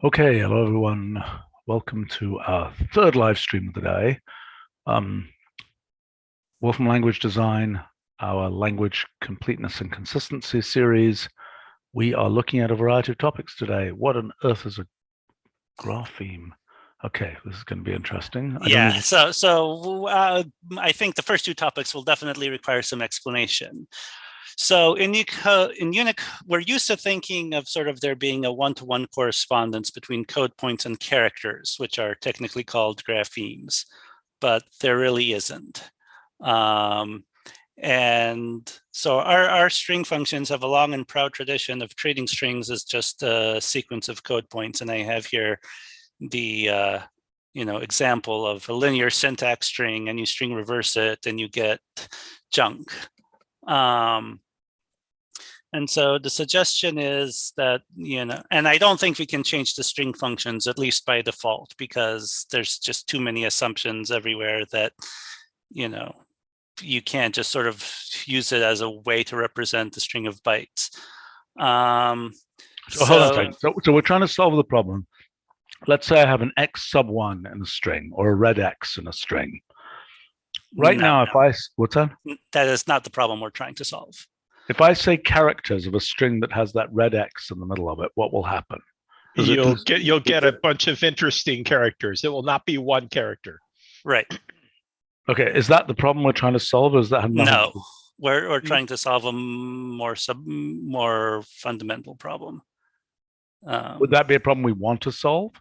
Okay, hello everyone. Welcome to our third live stream of the day. Wolfram Language Design, our language completeness and consistency series. We are looking at a variety of topics today. What on earth is a grapheme? Okay, this is going to be interesting. I think the first two topics will definitely require some explanation. So in Unicode, we're used to thinking of sort of there being a one-to-one correspondence between code points and characters, which are technically called graphemes, but there really isn't. And so our string functions have a long and proud tradition of treating strings as just a sequence of code points. And I have here the example of a linear syntax string, and you string reverse it and you get junk. And so the suggestion is that, and I don't think we can change the string functions, at least by default, because there's just too many assumptions everywhere that, you can't just sort of use it as a way to represent the string of bytes. So hold on a second. So we're trying to solve the problem. Let's say I have an X sub 1 in a string, or a red X in a string. Right now, what's that? That is not the problem we're trying to solve. If I say characters of a string that has that red X in the middle of it, what will happen? You'll get a bunch of interesting characters. It will not be one character. Right. Okay, is that the problem we're trying to solve, or is that no? We're trying to solve a more fundamental problem. Would that be a problem we want to solve?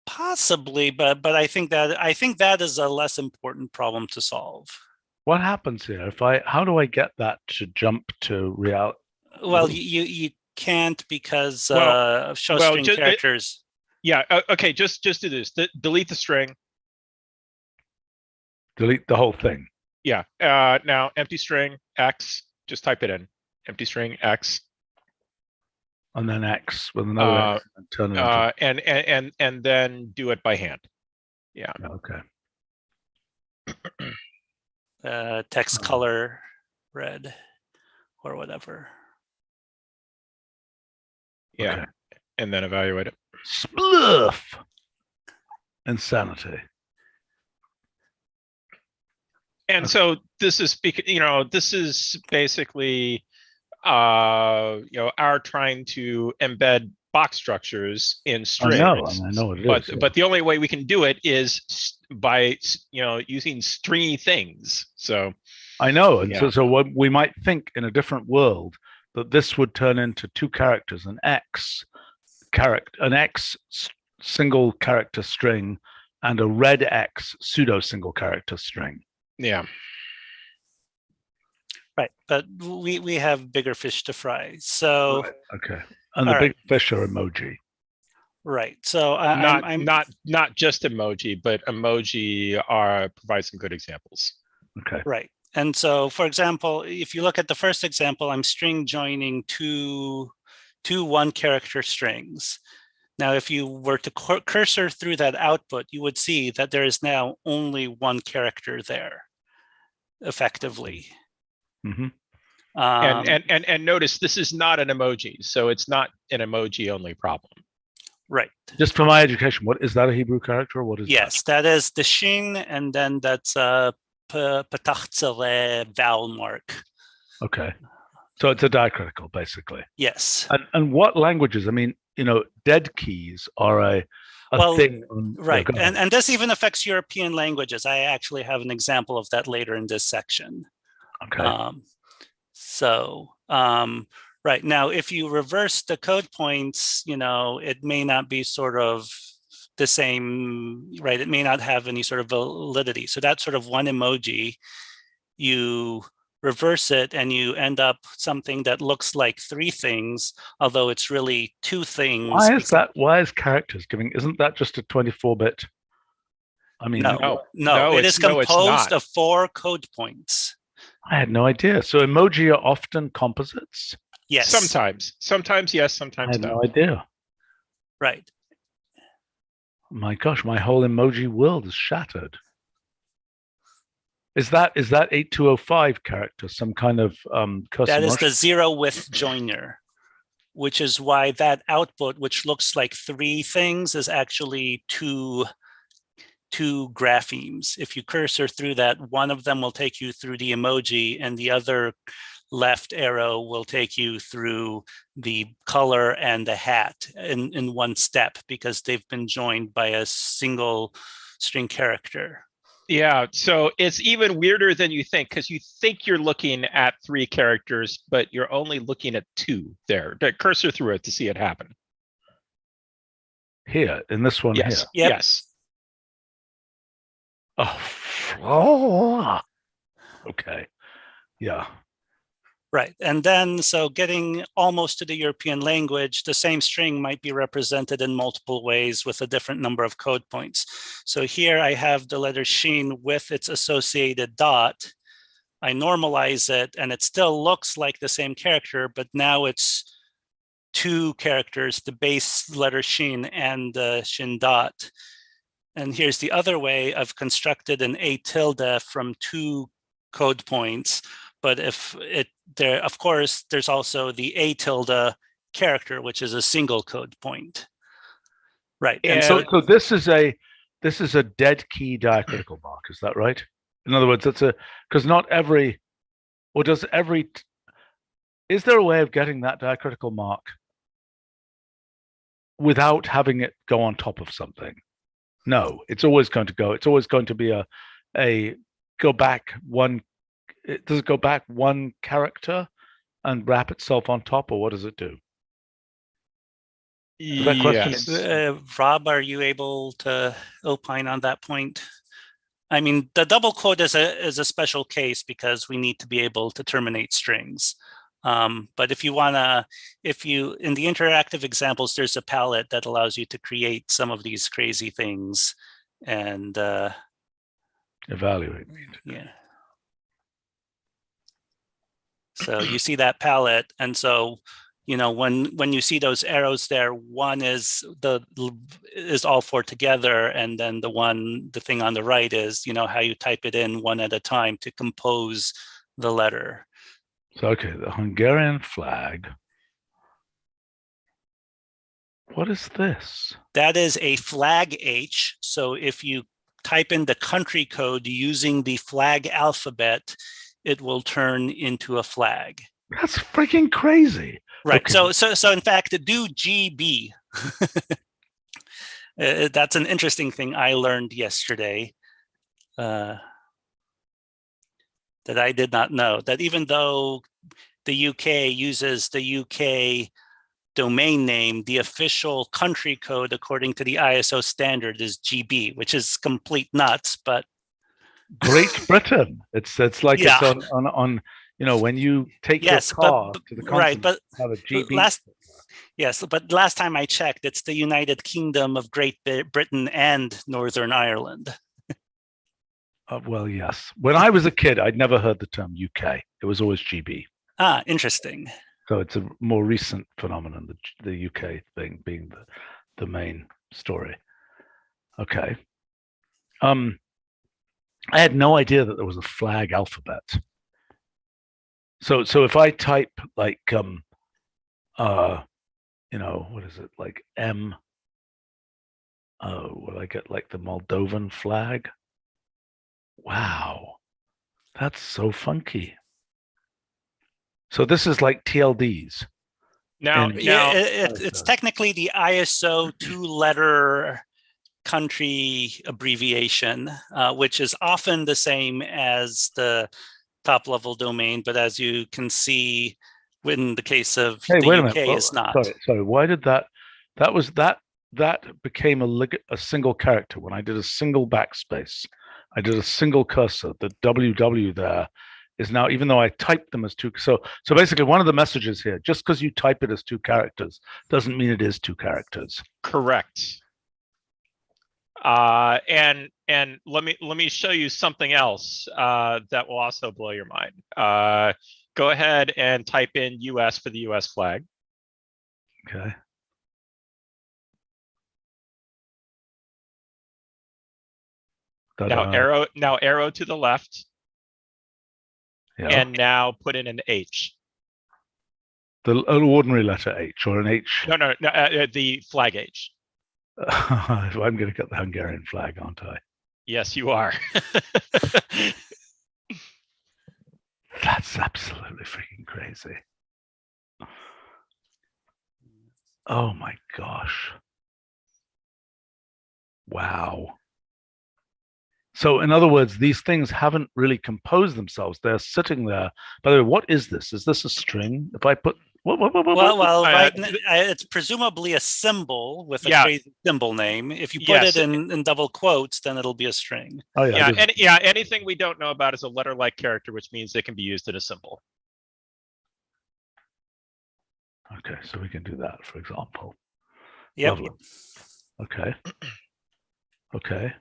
Possibly, but I think that is a less important problem to solve. What happens here how do I get that to jump to reality? Well, you can't, because of string characters. Okay, just do this. Delete the string. Delete the whole thing. Yeah. Now empty string X. Just type it in. Empty string X. And then X with another X, and turn it into... and then do it by hand. Yeah. Okay. Text color red or whatever. Yeah. Okay. And then evaluate it. Spliff. Insanity. And so this is basically our trying to embed box structures in strings. I know it is. But the only way we can do it is by using stringy things. So I know, and so what we might think in a different world that this would turn into two characters, an X single character string and a red X pseudo single character string. Yeah. Right, but we have bigger fish to fry. So okay, and the big fish are emoji. Right. So not just emoji, but emoji provide some good examples. Okay. Right. And so, for example, if you look at the first example, I'm string joining two one-character strings. Now, if you were to cursor through that output, you would see that there is now only one character there, effectively. Mm-hmm. And notice this is not an emoji, so it's not an emoji-only problem. Right. Just for my education, what is that, a Hebrew character, or what is yes, that is the shin, and then that's a petach vowel mark. Okay. So it's a diacritical, basically. Yes. And what languages? I mean, dead keys are a thing. Right. And this even affects European languages. I actually have an example of that later in this section. Okay. Right now, if you reverse the code points, it may not be sort of the same, right? It may not have any sort of validity. So that's sort of one emoji. You reverse it and you end up something that looks like three things, although it's really two things. Why is that? Why is characters giving? Isn't that just a 24-bit? I mean, no, it is composed of 4 code points. I had no idea. So emoji are often composites? Yes. Sometimes yes, sometimes no. I had no idea. Right. My gosh, my whole emoji world is shattered. Is that 8205 character some kind of that is the 0 with joiner? which is why that output, which looks like 3 things, is actually two graphemes. If you cursor through that, one of them will take you through the emoji, and the other left arrow will take you through the color and the hat in one step, because they've been joined by a single string character. Yeah, so it's even weirder than you think, because you think you're looking at 3 characters, but you're only looking at 2 there. Cursor through it to see it happen. Here, in this one Yes. here. Yep. Yes. Oh, okay. Yeah. Right. And then, so getting almost to the European language, the same string might be represented in multiple ways with a different number of code points. So here I have the letter shin with its associated dot. I normalize it, and it still looks like the same character, but now it's 2 characters, the base letter shin and the shin dot. And here's the other way. I've constructed an a tilde from 2 code points. But if it there, of course, there's also the a tilde character, which is a single code point. Right. And so this is a dead key diacritical mark, is that right? In other words, it's because not every, or does every, is there a way of getting that diacritical mark without having it go on top of something? No, it's always going to be a go back one. Does it go back 1 character and wrap itself on top, or what does it do? That question, Rob, are you able to opine on that point? I mean, the double quote is a special case because we need to be able to terminate strings. But if you in the interactive examples, there's a palette that allows you to create some of these crazy things and evaluate. Yeah. So you see that palette, and so when you see those arrows there, one is all 4 together, and then the thing on the right is how you type it in one at a time to compose the letter. So okay, the Hungarian flag. What is this? That is a flag H. So if you type in the country code using the flag alphabet, it will turn into a flag. That's freaking crazy. Right. Okay. So in fact, do GB. That's an interesting thing I learned yesterday that I did not know. That even though the UK uses the UK domain name, the official country code according to the ISO standard is GB, which is complete nuts, but Great Britain. It's like it's on when you take your car to the continent, right, but have a GB. But last time I checked, it's the United Kingdom of Great Britain and Northern Ireland. Well, yes. When I was a kid, I'd never heard the term UK. It was always GB. Ah, interesting. So it's a more recent phenomenon, the UK thing being the main story. Okay. I had no idea that there was a flag alphabet. So if I type like what is it, like M, will I get like the Moldovan flag? Wow, that's so funky. So this is like TLDs. It's technically the ISO 2-letter country abbreviation, which is often the same as the top-level domain, but as you can see, in the case of the UK, it's not. Sorry. Why did that became a single character when I did a single backspace? I did a single cursor. The WW there is now, even though I typed them as 2. So basically, one of the messages here: just because you type it as 2 characters doesn't mean it is 2 characters. Correct. And let me show you something else that will also blow your mind. Go ahead and type in US for the US flag. Okay. Now arrow to the left. Yeah. And now put in an H. an ordinary letter H or an H. No, the flag H. I'm going to get the Hungarian flag, aren't I? Yes, you are. That's absolutely freaking crazy. Oh my gosh. Wow. So in other words, these things haven't really composed themselves. They're sitting there. By the way, what is this? Is this a string? If I put Well, right. It's presumably a symbol with a crazy symbol name. If you put it in double quotes, then it'll be a string. Oh yeah. Anything we don't know about is a letter-like character, which means it can be used in a symbol. Okay, so we can do that, for example. Yep. Lovely. Okay. Okay.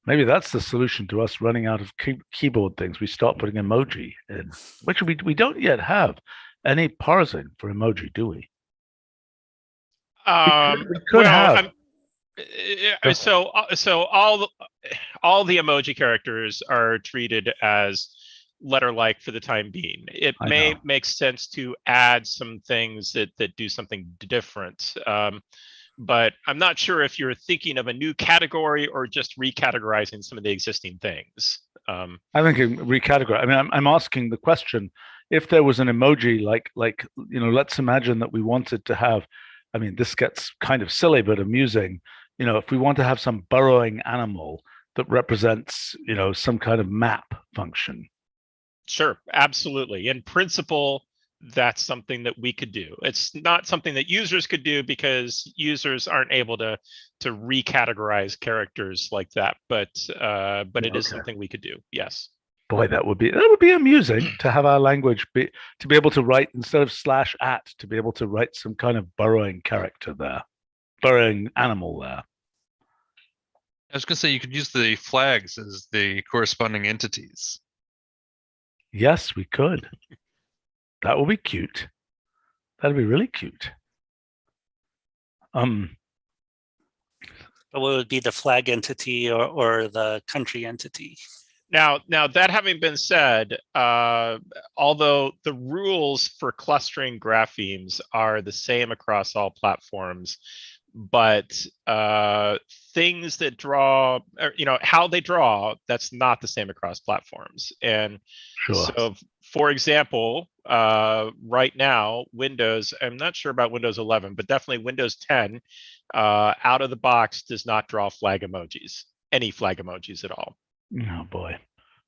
Maybe that's the solution to us running out of keyboard things. We start putting emoji in, which we don't yet have any parsing for emoji, do we? We could have. So all the emoji characters are treated as letter-like for the time being. It may make sense to add some things that do something different. But I'm not sure if you're thinking of a new category or just recategorizing some of the existing things. I think recategorize. I mean, I'm asking the question: if there was an emoji, like let's imagine that we wanted to have. I mean, this gets kind of silly but amusing. If we want to have some burrowing animal that represents, some kind of map function. Sure, absolutely. In principle, that's something that we could do. It's not something that users could do because users aren't able to recategorize characters like that. But it is something we could do. Yes. Boy, that would be amusing to have our language be able to write, instead of /@ to be able to write some kind of burrowing character there, burrowing animal there. I was going to say you could use the flags as the corresponding entities. Yes, we could. That would be cute. That'd be really cute. But what would be the flag entity or the country entity? Now that having been said, although the rules for clustering graphemes are the same across all platforms, but things that draw, how they draw, that's not the same across platforms. And so, for example, right now, Windows, I'm not sure about Windows 11, but definitely Windows 10, out of the box does not draw flag emojis, any flag emojis at all. Oh boy.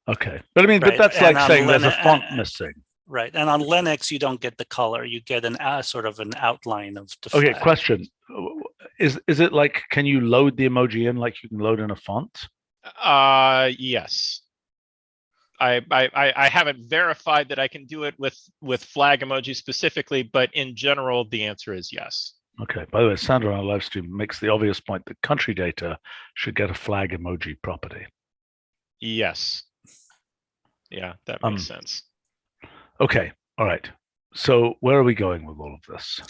Okay. But I mean, but that's like saying there's a font missing. Right. And on Linux, you don't get the color. You get sort of an outline of the flag. Okay, question. Is it like, can you load the emoji in like you can load in a font? Yes. I haven't verified that I can do it with flag emoji specifically, but in general, the answer is yes. Okay. By the way, Sandra on our live stream makes the obvious point that country data should get a flag emoji property. Yes. Yeah, that makes sense. Okay. All right. So where are we going with all of this?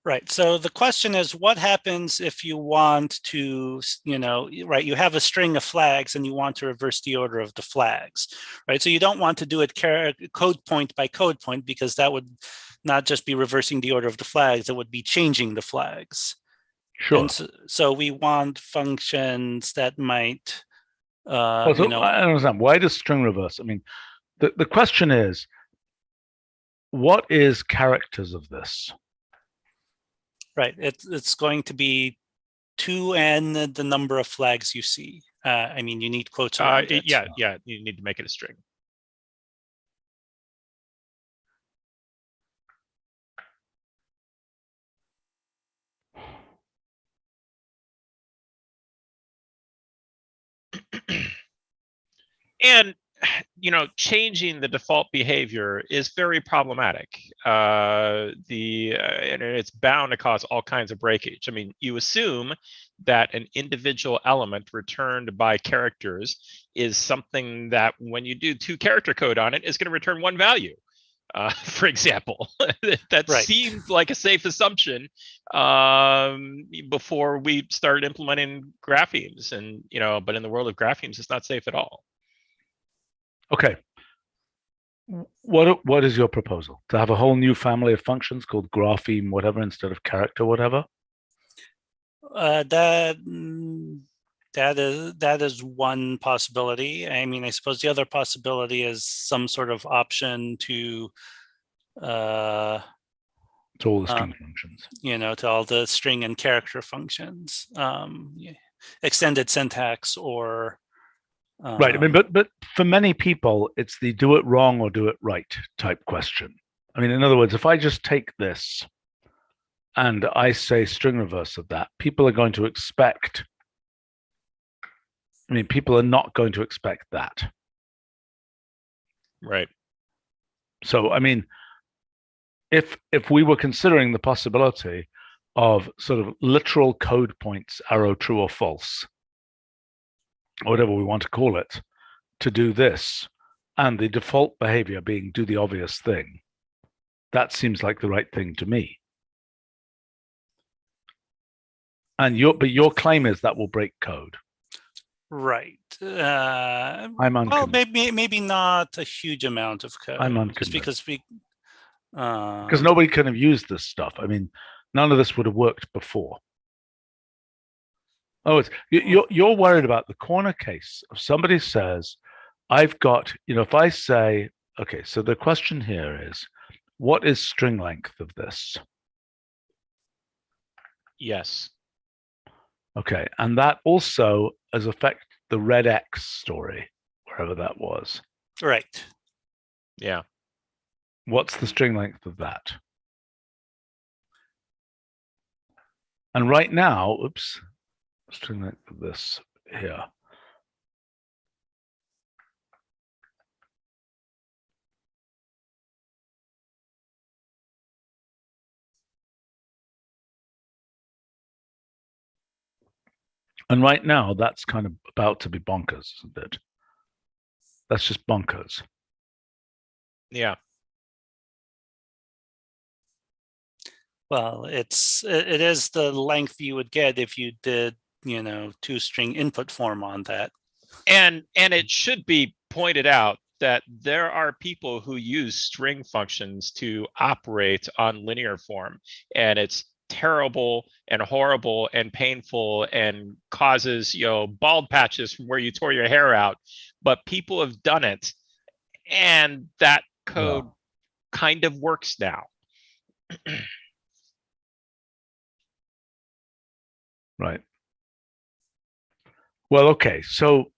Right. So the question is, what happens if you want to, right, you have a string of flags and you want to reverse the order of the flags, right? So you don't want to do it code point by code point, because that would not just be reversing the order of the flags, it would be changing the flags. Sure. And so we want functions that might, I don't understand. Why does string reverse? I mean, the question is, what is characters of this? Right. It's going to be 2n the number of flags you see. I mean, you need quotes around it. Yeah. You need to make it a string. And changing the default behavior is very problematic. And it's bound to cause all kinds of breakage. I mean, you assume that an individual element returned by characters is something that, when you do 2 character code on it, is going to return 1 value. For example, that seemed like a safe assumption before we started implementing graphemes, and but in the world of graphemes, it's not safe at all. Okay. What is your proposal? To have a whole new family of functions called grapheme whatever instead of character whatever? That is one possibility. I mean, I suppose the other possibility is some sort of option to To all the string functions. to all the string and character functions, extended syntax or right. I mean, but for many people, it's the do it wrong or do it right type question. I mean, in other words, if I just take this and I say string reverse of that, people are going to expect. I mean, people are not going to expect that. Right. So, I mean, if we were considering the possibility of sort of literal code points, arrow true or false, or whatever we want to call it, to do this, and the default behavior being do the obvious thing, that seems like the right thing to me. And your claim is that will break code. right. I'm well, unconvinced. maybe not a huge amount of code. I'm just unconvinced. because Nobody could have used this stuff. I mean, none of this would have worked before. Oh, you're worried about the corner case of somebody says, I've got, if I say, okay, so the question here is, what is string length of this? Yes. Okay, and that also has affected the red X story, wherever that was. right. Yeah. What's the string length of that? And right now, oops, string length of this here. And right now, that's kind of about to be bonkers, isn't it? That's just bonkers. Yeah. Well, it is the length you would get if you did, two string input form on that. And it should be pointed out that there are people who use string functions to operate on linear form, and it's terrible and horrible and painful and causes bald patches from where you tore your hair out, but people have done it, and that code kind of works now. Right. Well, okay. So,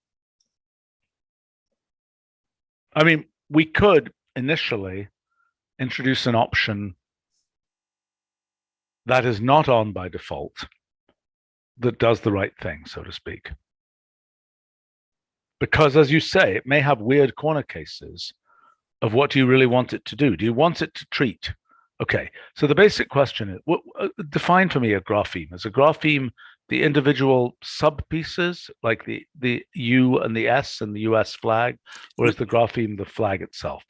I mean, we could initially introduce an option that is not on by default that does the right thing, so to speak. Because as you say, it may have weird corner cases of what do you really want it to do? Do you want it to treat? Okay, so the basic question is, define for me a grapheme. Is a grapheme the individual sub-pieces, like the U and the S and the US flag, or is the grapheme the flag itself?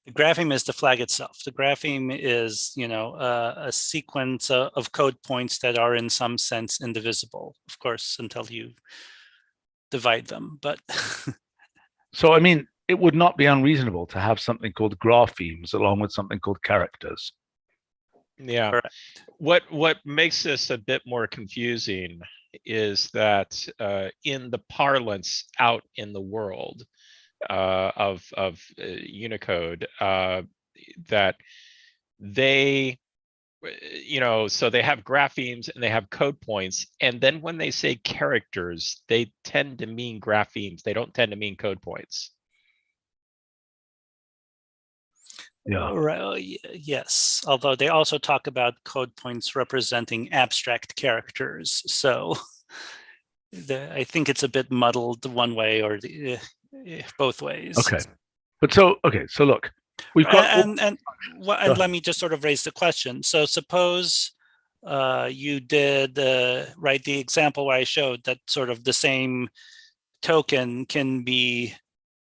The grapheme is the flag itself. The grapheme is, a sequence of code points that are in some sense indivisible, of course, until you divide them. But so, I mean, it would not be unreasonable to have something called graphemes along with something called characters. Yeah. Correct. What makes this a bit more confusing is that in the parlance out in the world of Unicode, that they, so they have graphemes and they have code points, and then when they say characters, they tend to mean graphemes. They don't tend to mean code points. Yeah. Right. Yes. Although they also talk about code points representing abstract characters. So I think it's a bit muddled one way or both ways. Okay. But so look, we've got and let me just sort of raise the question. So suppose you did right the example where I showed that sort of the same token can be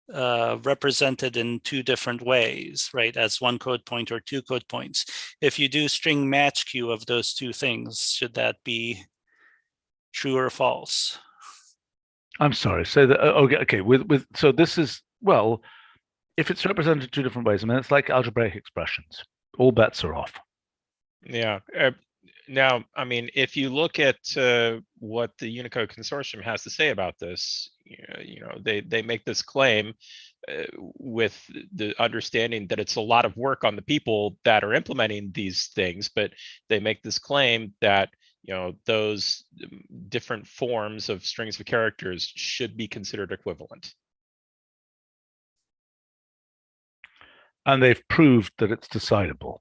represented in two different ways, right? As one code point or two code points. If you do string match queue of those two things, should that be true or false? I'm sorry. So that okay. With so this is, well, if it's represented two different ways, I mean, it's like algebraic expressions. All bets are off. Yeah. Now, I mean, if you look at what the Unicode Consortium has to say about this, they make this claim with the understanding that it's a lot of work on the people that are implementing these things, but they make this claim that those different forms of strings of characters should be considered equivalent. And they've proved that it's decidable.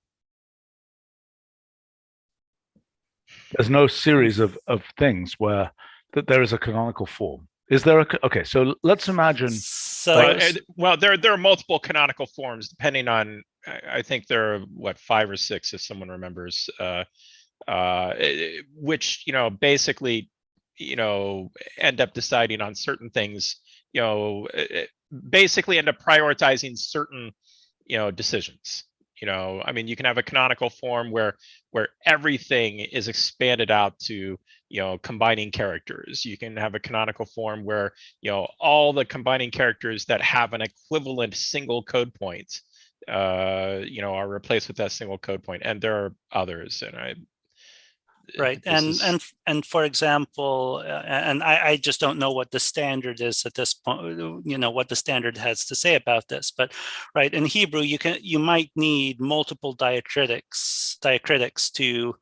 There's no series of things where that there is a canonical form. Is there okay? So let's imagine. So Well, there are multiple canonical forms depending on. I think there are 5 or 6 if someone remembers. Which basically end up deciding on certain things. Basically end up prioritizing certain decisions. I mean, you can have a canonical form where everything is expanded out to combining characters. You can have a canonical form where all the combining characters that have an equivalent single code point are replaced with that single code point, and there are others. And right, and for example, and I just don't know what the standard is at this point, what the standard has to say about this, but right, in Hebrew you might need multiple diacritics to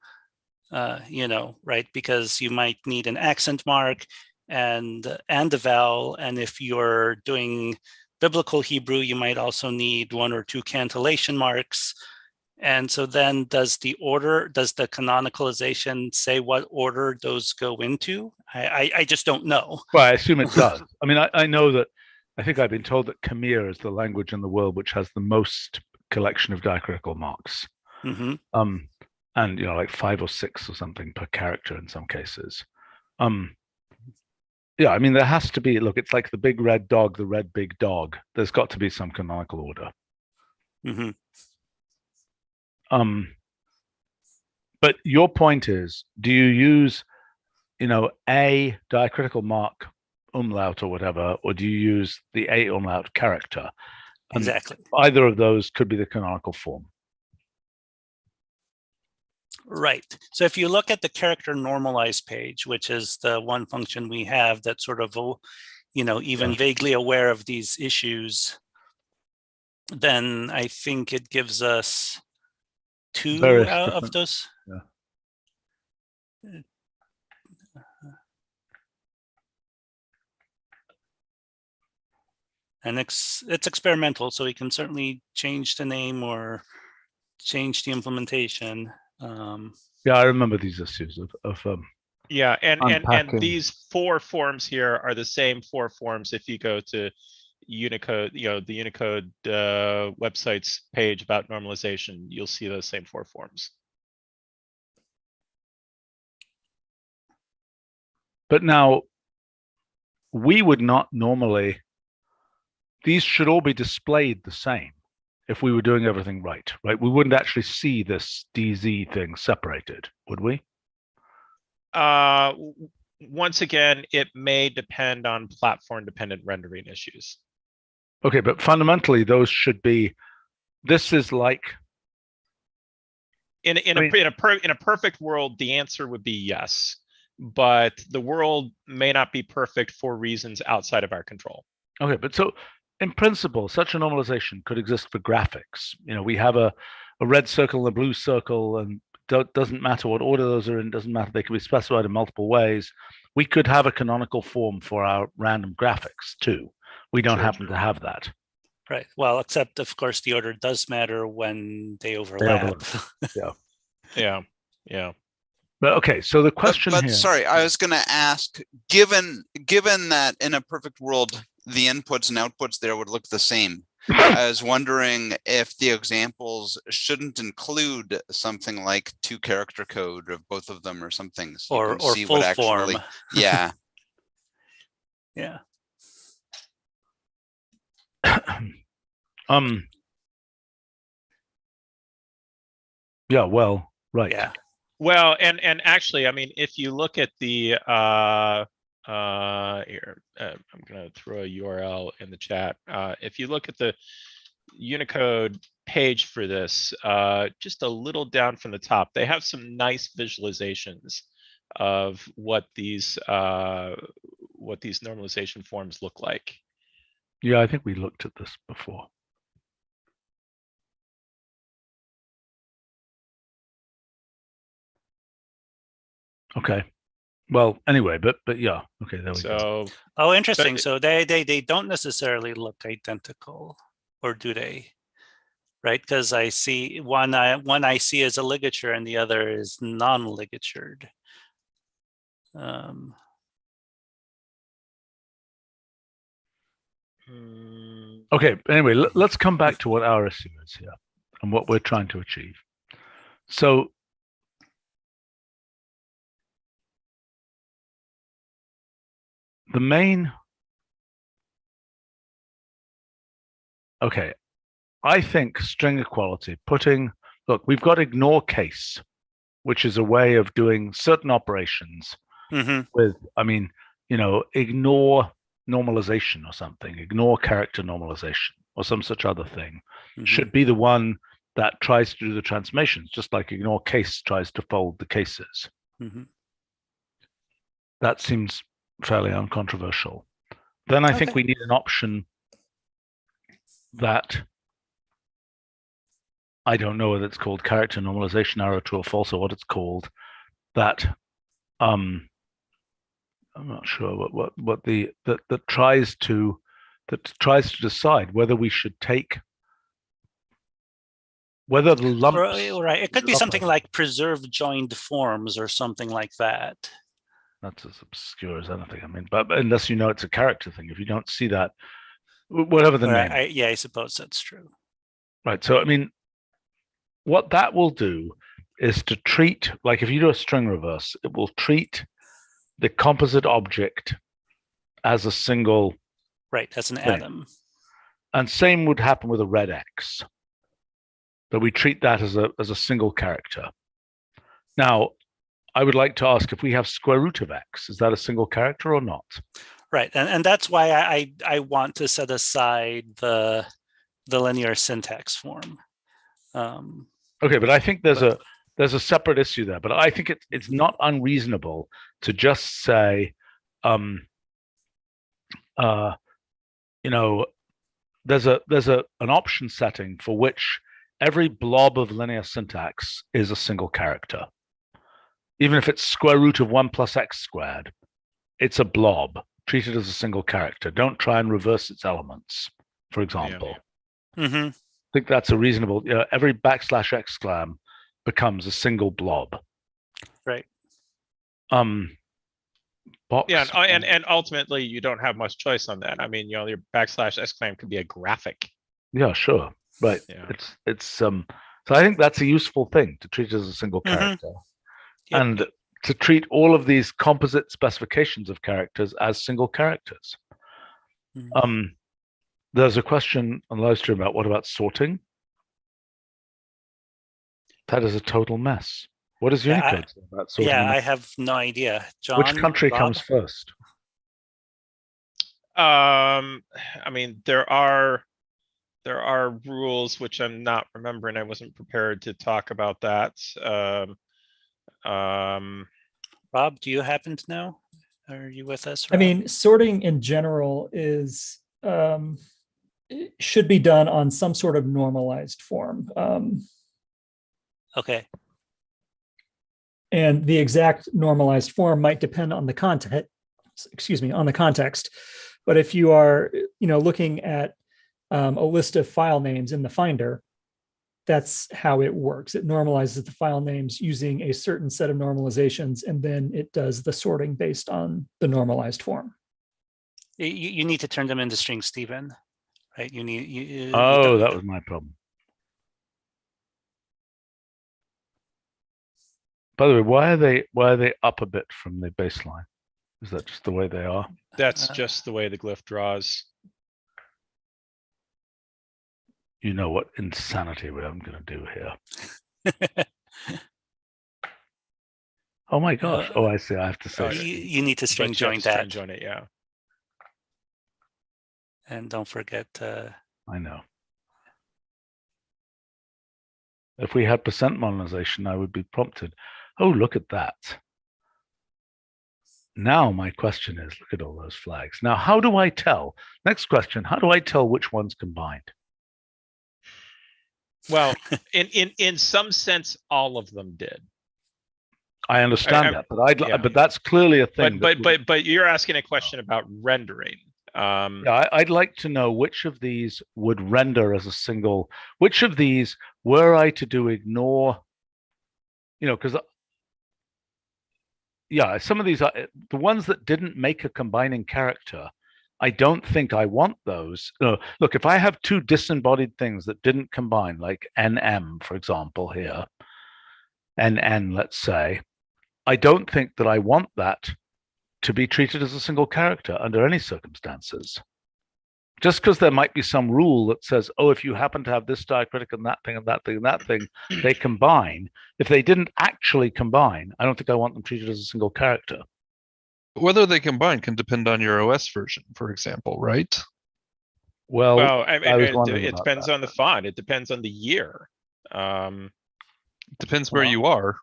right, because you might need an accent mark and a vowel, and if you're doing biblical Hebrew you might also need 1 or 2 cantillation marks. And so then does the canonicalization say what order those go into? I just don't know. Well, I assume it does. I mean, I know that, I think I've been told that Khmer is the language in the world which has the most collection of diacritical marks. Mm-hmm. And, like 5 or 6 or something per character in some cases. Yeah, I mean, there has to be, look, it's like the big red dog, the red big dog. There's got to be some canonical order. Mm-hmm. But your point is, do you use, a diacritical mark, umlaut or whatever, or do you use the a umlaut character? And exactly. Either of those could be the canonical form. Right. So if you look at the character normalize page, which is the one function we have that's sort of, even vaguely aware of these issues, then I think it gives us 2 of those. Yeah. And it's experimental, so we can certainly change the name or change the implementation. Yeah, I remember these issues of yeah, and these 4 forms here are the same 4 forms if you go to Unicode, the Unicode website's page about normalization, you'll see those same 4 forms. But now, we would not normally, these should all be displayed the same if we were doing everything right? We wouldn't actually see this DZ thing separated, would we? Once again, it may depend on platform-dependent rendering issues. Okay, but fundamentally, those should be. This is like. In a perfect world, the answer would be yes, but the world may not be perfect for reasons outside of our control. Okay, but so in principle, such a normalization could exist for graphics. We have a red circle and a blue circle, and doesn't matter what order those are in, doesn't matter, they can be specified in multiple ways. We could have a canonical form for our random graphics too. We don't happen to have that. Right. Well, except of course the order does matter when they overlap. Yeah. But okay, so the question but here. Sorry, I was going to ask, given that in a perfect world, the inputs and outputs there would look the same, I was wondering if the examples shouldn't include something like 2-character code of both of them or something, so or see full what actually, form. Yeah. Yeah. Yeah, well, right. Yeah. Well, and actually, I mean, if you look at the here, I'm going to throw a URL in the chat. If you look at the Unicode page for this, just a little down from the top. They have some nice visualizations of what these normalization forms look like. Yeah, I think we looked at this before. Okay. Well, anyway, but yeah. Okay, there we go. So, Oh, interesting. But- So they don't necessarily look identical, or do they? Right, because I see one I see as a ligature and the other is non-ligatured. Okay, anyway, let's come back to what our issue is here and what we're trying to achieve. So the main, okay, I think string equality, look, we've got ignore case, which is a way of doing certain operations with, I mean, you know, ignore normalization or something, ignore character normalization or some such other thing, should be the one that tries to do the transformations, just like ignore case tries to fold the cases. That seems fairly uncontroversial. Then I think we need an option that, I don't know whether it's called character normalization, arrow true or false, or what it's called, that I'm not sure what that tries to decide whether we should take, whether the lumps. Right, it could be something like preserve joined forms or something like that. That's as obscure as anything. I mean, but unless you know it's a character thing, if you don't see that, whatever the name. Yeah, I suppose that's true. Right. So I mean, what that will do is to treat, like if you do a string reverse, it will treat the composite object as a single. Right, as an atom. And same would happen with a red X. That we treat that as a single character. Now, I would like to ask, if we have square root of X, is that a single character or not? Right, and that's why I want to set aside the linear syntax form. Okay, but I think there's a separate issue there. But I think it's not unreasonable to just say, you know, there's an option setting for which every blob of linear syntax is a single character. Even if it's square root of 1 plus x squared, it's a blob. Treat it as a single character. Don't try and reverse its elements, for example. I think that's a reasonable, every backslash exclam becomes a single blob. Right. Box. Yeah, and ultimately you don't have much choice on that. I mean, you know, your backslash exclam could be a graphic. Yeah, sure. Right. Yeah. It's so I think that's a useful thing to treat it as a single character. Yep. And to treat all of these composite specifications of characters as single characters. There's a question on the live stream about what about sorting? That is a total mess. What does Unicode say about sorting? Yeah, I have no idea. John, which country Rob? comes first? I mean, there are rules which I'm not remembering. I wasn't prepared to talk about that. Rob, do you happen to know? Are you with us, Rob? I mean, sorting in general is should be done on some sort of normalized form. Okay. And the exact normalized form might depend on the content. Excuse me, on the context. But if you are, looking at a list of file names in the Finder, that's how it works. It normalizes the file names using a certain set of normalizations, and then it does the sorting based on the normalized form. You need to turn them into strings, Stephen. Right? That was my problem. By the way, why are they up a bit from the baseline? Is that just the way they are? That's just the way the glyph draws. You know what insanity I'm going to do here. Oh my gosh. I see. I have to say. You need to string join that. String join it, yeah. And don't forget. I know. If we had percent modernization, I would be prompted, oh, look at that. Now my question is, look at all those flags. Now, how do I tell? Next question, how do I tell which one's combined? Well, in some sense, all of them did. I understand that, but yeah. but that's clearly a thing. But you're asking a question about rendering. Yeah, I'd like to know which of these would render as a single. Which of these were I to do ignore? You know, because yeah, some of these are the ones that didn't make a combining character. I don't think I want those. Look, if I have two disembodied things that didn't combine, like NM, for example, here, NN, let's say, I don't think that I want that to be treated as a single character under any circumstances. Just because there might be some rule that says, oh, if you happen to have this diacritic and that thing and that thing and that thing, they combine. If they didn't actually combine, I don't think I want them treated as a single character. Whether they combine can depend on your OS version, for example, right? Well, I mean, it depends on the font. It depends on the year. Depends where you are.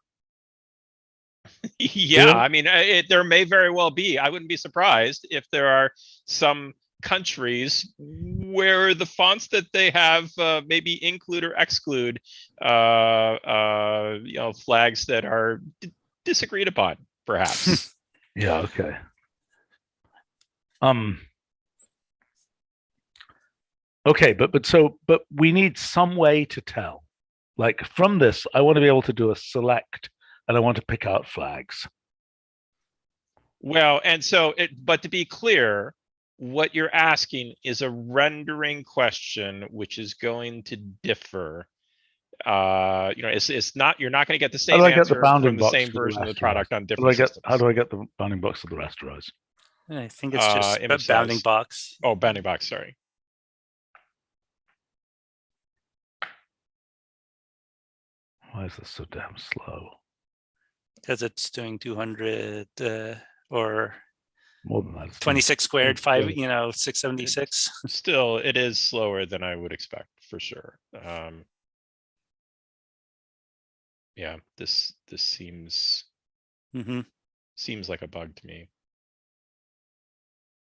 Yeah, I mean, there may very well be. I wouldn't be surprised if there are some countries where the fonts that they have maybe include or exclude flags that are disagreed upon, perhaps. Yeah, okay. Okay, but we need some way to tell. Like from this, I want to be able to do a select and I want to pick out flags. Well, and so but to be clear, what you're asking is a rendering question, which is going to differ. It's not, you're not going to get the same answer from the same version of the product on different systems. How do I get the bounding box of the rasterize? I think it's just a bounding box. Oh, bounding box, sorry. Why is this so damn slow? Because it's doing 200 or more than that. 26 squared, 676. Still, it is slower than I would expect, for sure. Yeah, this seems seems like a bug to me.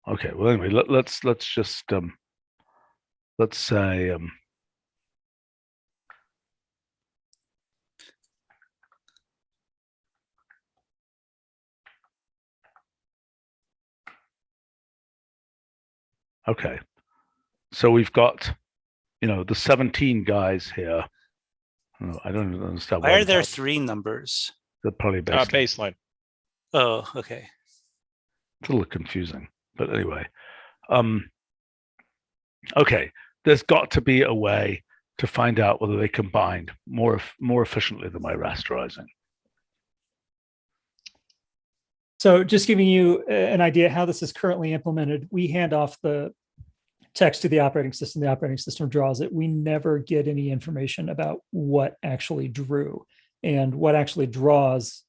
Okay, well anyway, let's just let's say okay, so we've got the 17 guys here. I don't understand. Why are there 3 numbers? They're probably baseline. Oh, okay. It's a little confusing, but anyway. Okay, there's got to be a way to find out whether they combined more efficiently than my rasterizing. So just giving you an idea how this is currently implemented, we hand off the text to the operating system draws it. We never get any information about what actually drew, and what actually draws,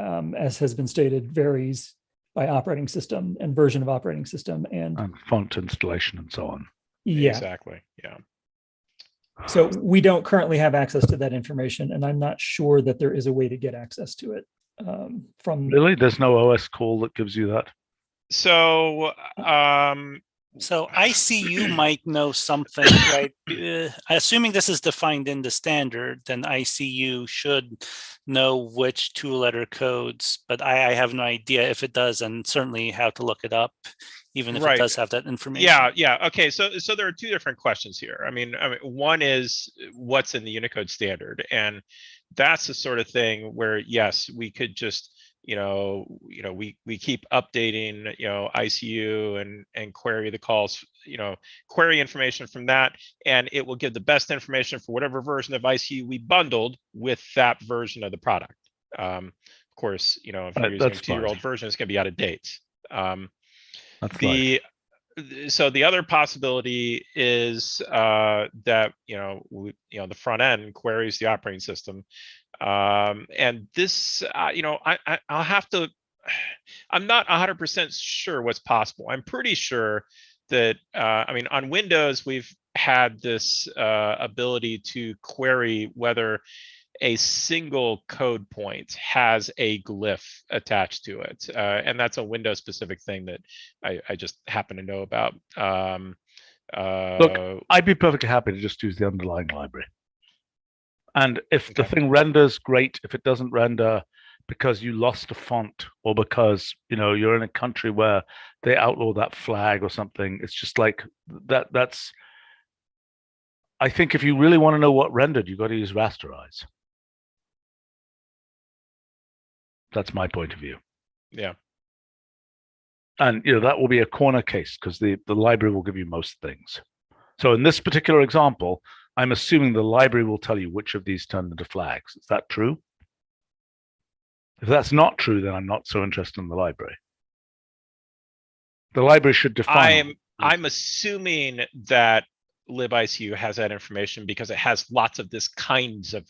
as has been stated, varies by operating system and version of operating system and font installation and so on. Yeah, exactly. Yeah. So we don't currently have access to that information, and I'm not sure that there is a way to get access to it. Really, there's no OS call that gives you that. So so ICU might know something, right? Assuming this is defined in the standard, then ICU should know which 2-letter codes, but I have no idea if it does, and certainly how to look it up, even if it does have that information. Yeah. Okay, so there are 2 different questions here. I mean, one is what's in the Unicode standard, and that's the sort of thing where, yes, we could just we keep updating ICU and query the calls, query information from that, and it will give the best information for whatever version of ICU we bundled with that version of the product. Of course, if you're using a 2-year-old version, it's going to be out of date. So the other possibility is that the front end queries the operating system, and this I'll have to. I'm not 100% sure what's possible. I'm pretty sure that on Windows we've had this ability to query whether a single code point has a glyph attached to it. And that's a Windows specific thing that I just happen to know about. Look, I'd be perfectly happy to just use the underlying library. And if the Okay. thing renders, great. If it doesn't render because you lost a font or because, you know, you're in a country where they outlaw that flag or something, it's just like that's, I think if you really want to know what rendered, you've got to use rasterize. That's my point of view. Yeah. And, you know, that will be a corner case because the library will give you most things. So in this particular example, I'm assuming the library will tell you which of these turn into flags. Is that true? If that's not true, then I'm not so interested in the library. The library should define. I'm assuming that libicu has that information because it has lots of this kinds of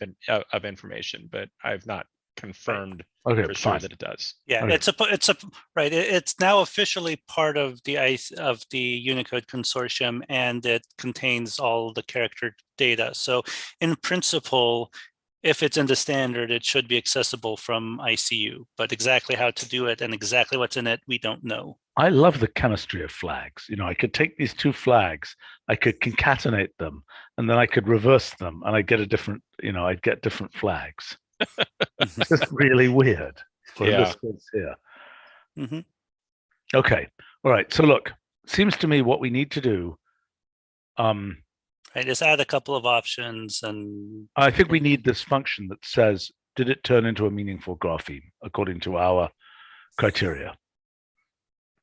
information, but I've not confirmed for sure that it does. Yeah, Okay. it's a right. It's now officially part of the Unicode consortium, and it contains all the character data. So in principle, if it's in the standard, it should be accessible from ICU. But exactly how to do it and exactly what's in it, we don't know. I love the chemistry of flags. You know, I could take these two flags, I could concatenate them, and then I could reverse them, and I'd get a different, you know, I'd get different flags. It's really weird. For this case here. Mm-hmm. Okay. All right. So look, seems to me what we need to do. Right, just add a couple of options, and I think we need this function that says, did it turn into a meaningful grapheme according to our criteria?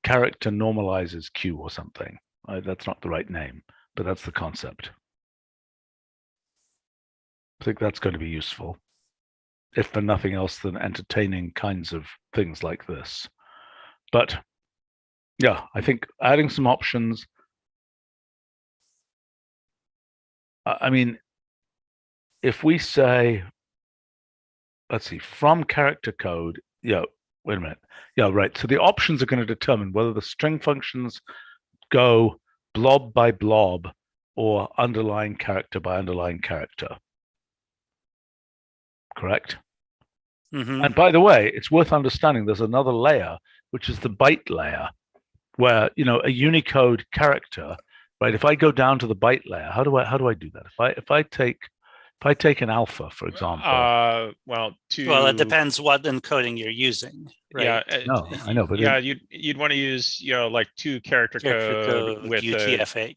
Character normalizes Q or something. That's not the right name, but that's the concept. I think that's going to be useful, if for nothing else than entertaining kinds of things like this. But yeah, I think adding some options. I mean, if we say, let's see, from character code, yeah, wait a minute. Yeah, right. So the options are going to determine whether the string functions go blob by blob or underlying character by underlying character. Correct? mm-hmm. And by the way, it's worth understanding there's another layer, which is the byte layer, where, you know, a Unicode character, right? If I go down to the byte layer, how do I do that? If I take an alpha, for example. Well, it depends what encoding you're using, right? Yeah, no, I know, but yeah, you'd want to use, you know, like 2 character code with UTF-8.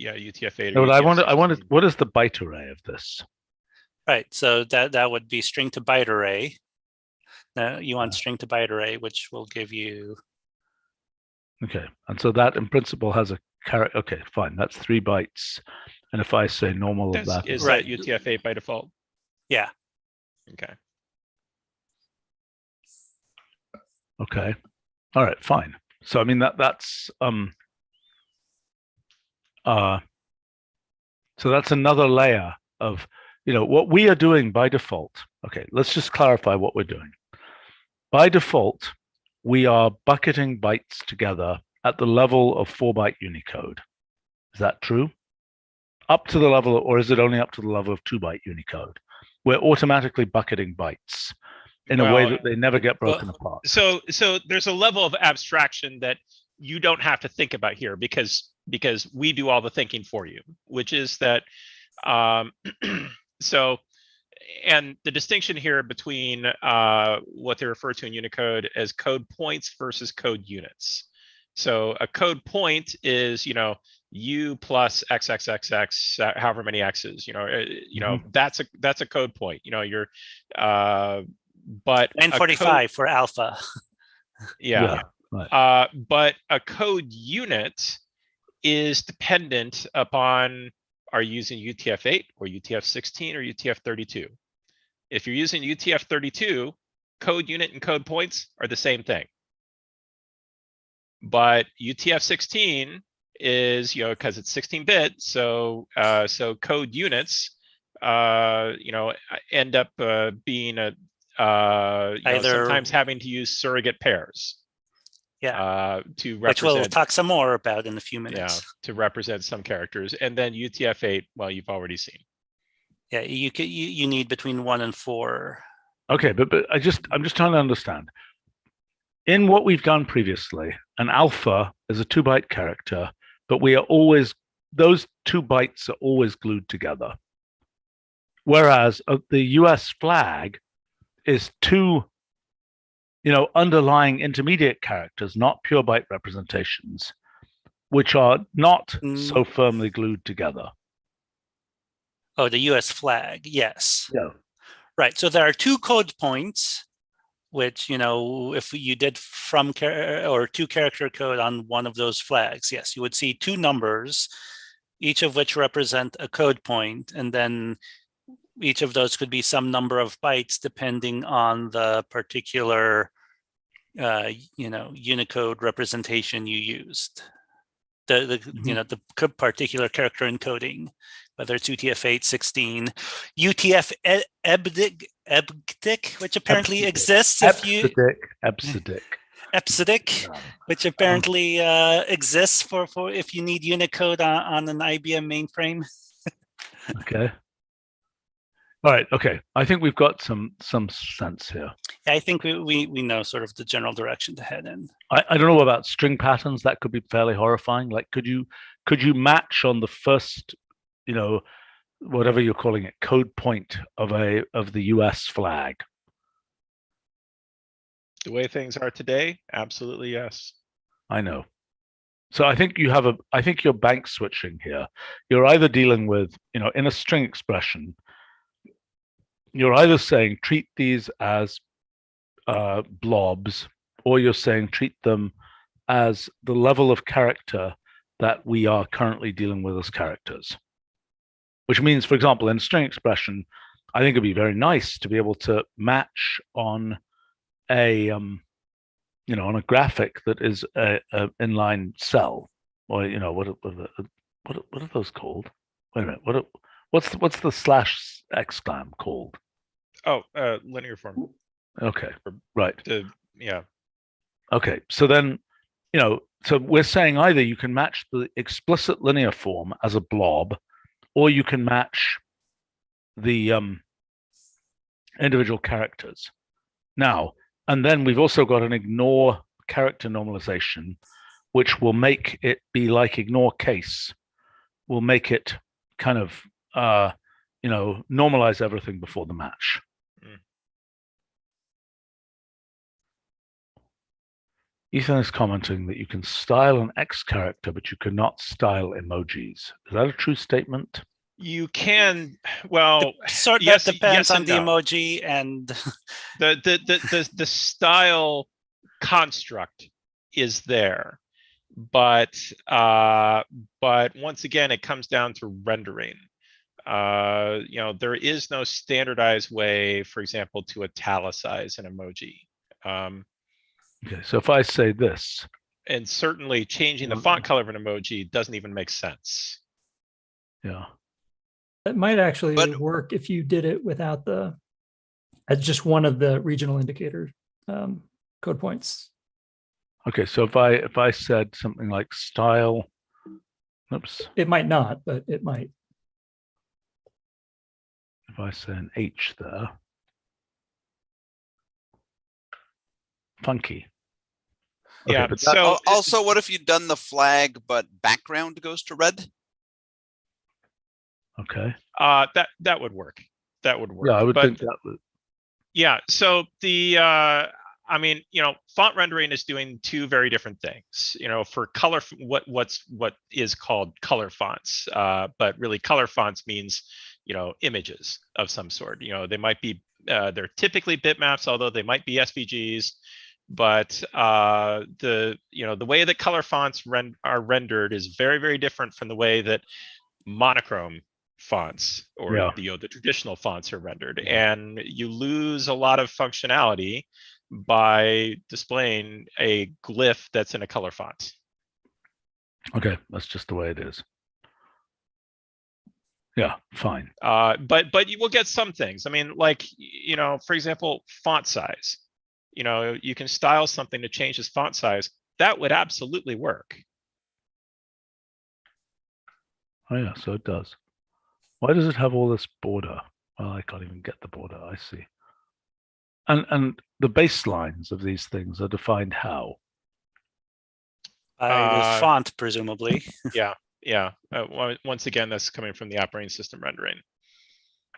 UTF-8. No, but I wanted, what is the byte array of this? Right, so that would be string to byte array. Now you want string to byte array, which will give you. Okay, and so that in principle has a character. Okay, fine, that's 3 bytes. And if I say normal of that, is that UTF-8 by default? Yeah. Okay. Okay. All right, fine. So I mean that's so that's another layer of, you know, what we are doing by default. Okay, let's just clarify what we're doing. By default, we are bucketing bytes together at the level of 4-byte Unicode. Is that true? Up to the level, or is it only up to the level of 2-byte Unicode? We're automatically bucketing bytes in a way that they never get broken apart. So there's a level of abstraction that you don't have to think about here because we do all the thinking for you, which is that so, and the distinction here between what they refer to in Unicode as code points versus code units. So a code point is, you know, U plus XXXX, however many X's, you know, that's a code point, you know, you're, but 945 for alpha. Yeah. Right. But a code unit is dependent upon, are you using UTF-8 or UTF-16 or UTF-32? If you're using UTF-32, code unit and code points are the same thing. But UTF-16 is, you know, because it's 16-bit, so so code units, you know, end up being a you know, sometimes having to use surrogate pairs. to which we'll represent, talk some more about in a few minutes. yeah, to represent some characters. And then UTF-8, well, you've already seen. Yeah, you need between 1 and 4. Okay, but I'm just trying to understand. In what we've done previously, an alpha is a 2-byte character, but those 2 bytes are always glued together. Whereas the US flag is 2, underlying intermediate characters, not pure byte representations, which are not so firmly glued together. Oh, the US flag, yes. Yeah. Right, so there are 2 code points, which, if you did from or 2-character code on one of those flags, yes, you would see 2 numbers, each of which represent a code point, and then each of those could be some number of bytes depending on the particular, Unicode representation you used. The particular character encoding, whether it's UTF-8, 16, UTF-EBCDIC, which apparently exists. EBCDIC, which apparently exists for if you need Unicode on an IBM mainframe. Okay. All right. Okay. I think we've got some sense here. Yeah, I think we know sort of the general direction to head in. I don't know about string patterns. That could be fairly horrifying. Like, could you match on the first, whatever you're calling it, code point of the US flag? The way things are today, absolutely yes. I know. So I think you're bank switching here. You're either dealing with, in a string expression, you're either saying treat these as blobs, or you're saying treat them as the level of character that we are currently dealing with as characters. Which means, for example, in a string expression, I think it'd be very nice to be able to match on a on a graphic that is a inline cell, or what are those called? Wait a minute, what's the slash exclam called? Oh, linear form. Okay, right. Yeah. Okay, so then, so we're saying either you can match the explicit linear form as a blob, or you can match the individual characters. Now, and then we've also got an ignore character normalization, which will make it be like ignore case. Will make it kind of, normalize everything before the match. Ethan is commenting that you can style an X character, but you cannot style emojis. Is that a true statement? You can, well, yes, depends on the emoji and the style construct is there, but once again, it comes down to rendering. There is no standardized way, for example, to italicize an emoji. Okay, so if I say this, and certainly changing the font color of an emoji doesn't even make sense. Yeah, that might actually work if you did it without just one of the regional indicator code points. Okay, so if I said something like style, oops, it might not, but it might. If I say an H there, funky. Okay, yeah. But so also, what if you'd done the flag, but background goes to red? Okay. That would work. That would work. Yeah, I would think that would. Yeah. So font rendering is doing 2 very different things. For color, what is called color fonts, but really color fonts means images of some sort. They might be they're typically bitmaps, although they might be SVGs. But the way that color fonts are rendered is very, very different from the way that monochrome fonts or the traditional fonts are rendered, and you lose a lot of functionality by displaying a glyph that's in a color font. Okay, that's just the way it is. Yeah, fine. But you will get some things. I mean, like, for example, font size. You can style something to change its font size that would absolutely work. Oh yeah, so it does. Why does it have all this border? Well, I can't even get the border. I see. And the baselines of these things are defined how? By the font, presumably. Yeah. Once again, that's coming from the operating system rendering.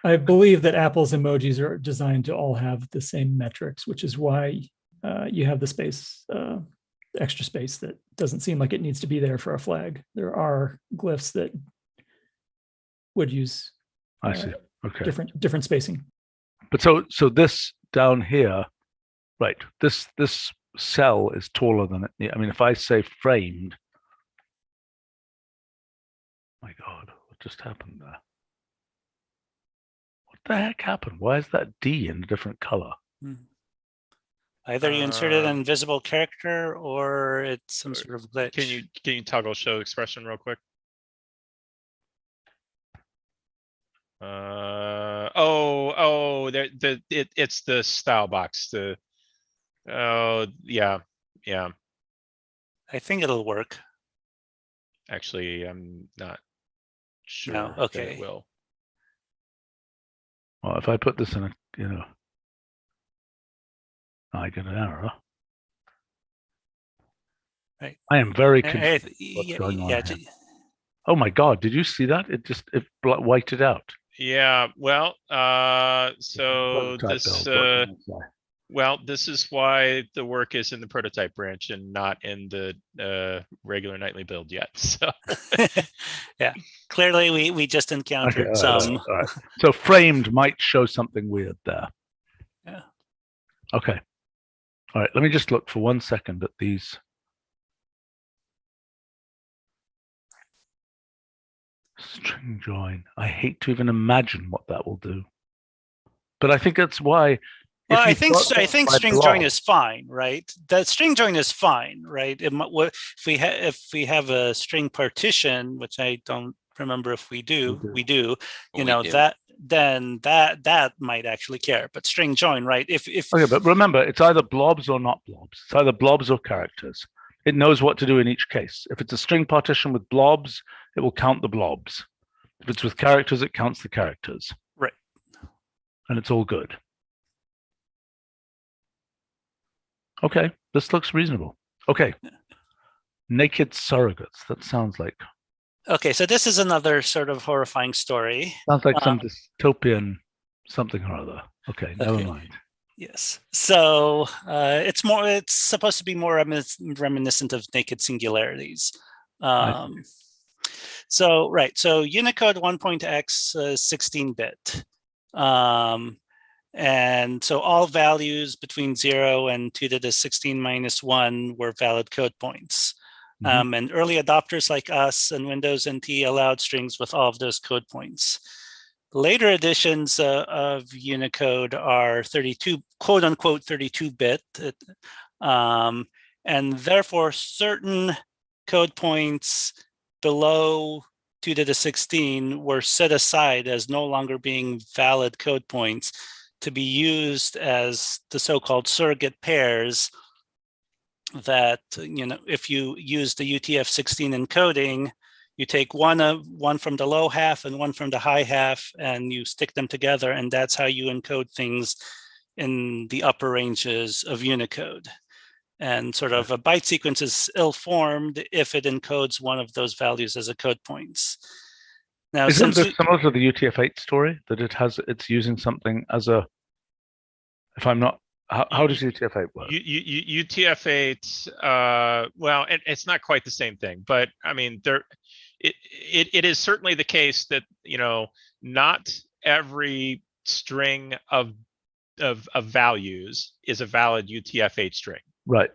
I believe that Apple's emojis are designed to all have the same metrics, which is why you have the space, extra space that doesn't seem like it needs to be there for a flag. There are glyphs that would use I see. Okay. different spacing. But so this down here, right? This cell is taller than it. I mean, if I say framed, my God, what just happened there? What the heck happened? Why is that D in a different color? Either you inserted an invisible character or it's some sort of glitch. Can you toggle show expression real quick? It's the style box. Yeah. I think it'll work. Actually, I'm not sure. No, that okay. it will. Well, if I put this in a, I get an error. Right. I am very confused. What's going on here. Oh my God! Did you see that? It wiped it out. Yeah. Well, so this. Well, this is why the work is in the prototype branch and not in the regular nightly build yet. So yeah, clearly we just encountered some. All right. So framed might show something weird there. Yeah. Okay. All right. Let me just look for 1 second at these. String join. I hate to even imagine what that will do. But I think that's why. Well, I think string join is fine, right? The string join is fine, right? If we have a string partition, which I don't remember if we do, that might actually care. But string join, right? Okay, but remember, it's either blobs or not blobs. It's either blobs or characters. It knows what to do in each case. If it's a string partition with blobs, it will count the blobs. If it's with characters, it counts the characters. Right. And it's all good. Okay, this looks reasonable. Okay. Naked surrogates. That sounds like. Okay, so this is another sort of horrifying story. Sounds like some dystopian something or other. Okay, never mind. Yes. So it's supposed to be more reminiscent of naked singularities. So Unicode 1.x 16-bit. And so all values between 0 and 2 to the 16 minus 1 were valid code points. And early adopters like us and Windows NT allowed strings with all of those code points. Later editions of Unicode are 32, quote unquote, 32-bit. And therefore certain code points below 2 to the 16 were set aside as no longer being valid code points to be used as the so-called surrogate pairs that, if you use the UTF-16 encoding, you take one from the low half and one from the high half, and you stick them together, and that's how you encode things in the upper ranges of Unicode. And sort of a byte sequence is ill-formed if it encodes one of those values as a code points. Now, isn't this similar to the UTF-8 story, that it's using something as a, if I'm not, how does UTF-8 work? UTF-8, well, it's not quite the same thing, but I mean, it is certainly the case that, not every string of values is a valid UTF-8 string. Right.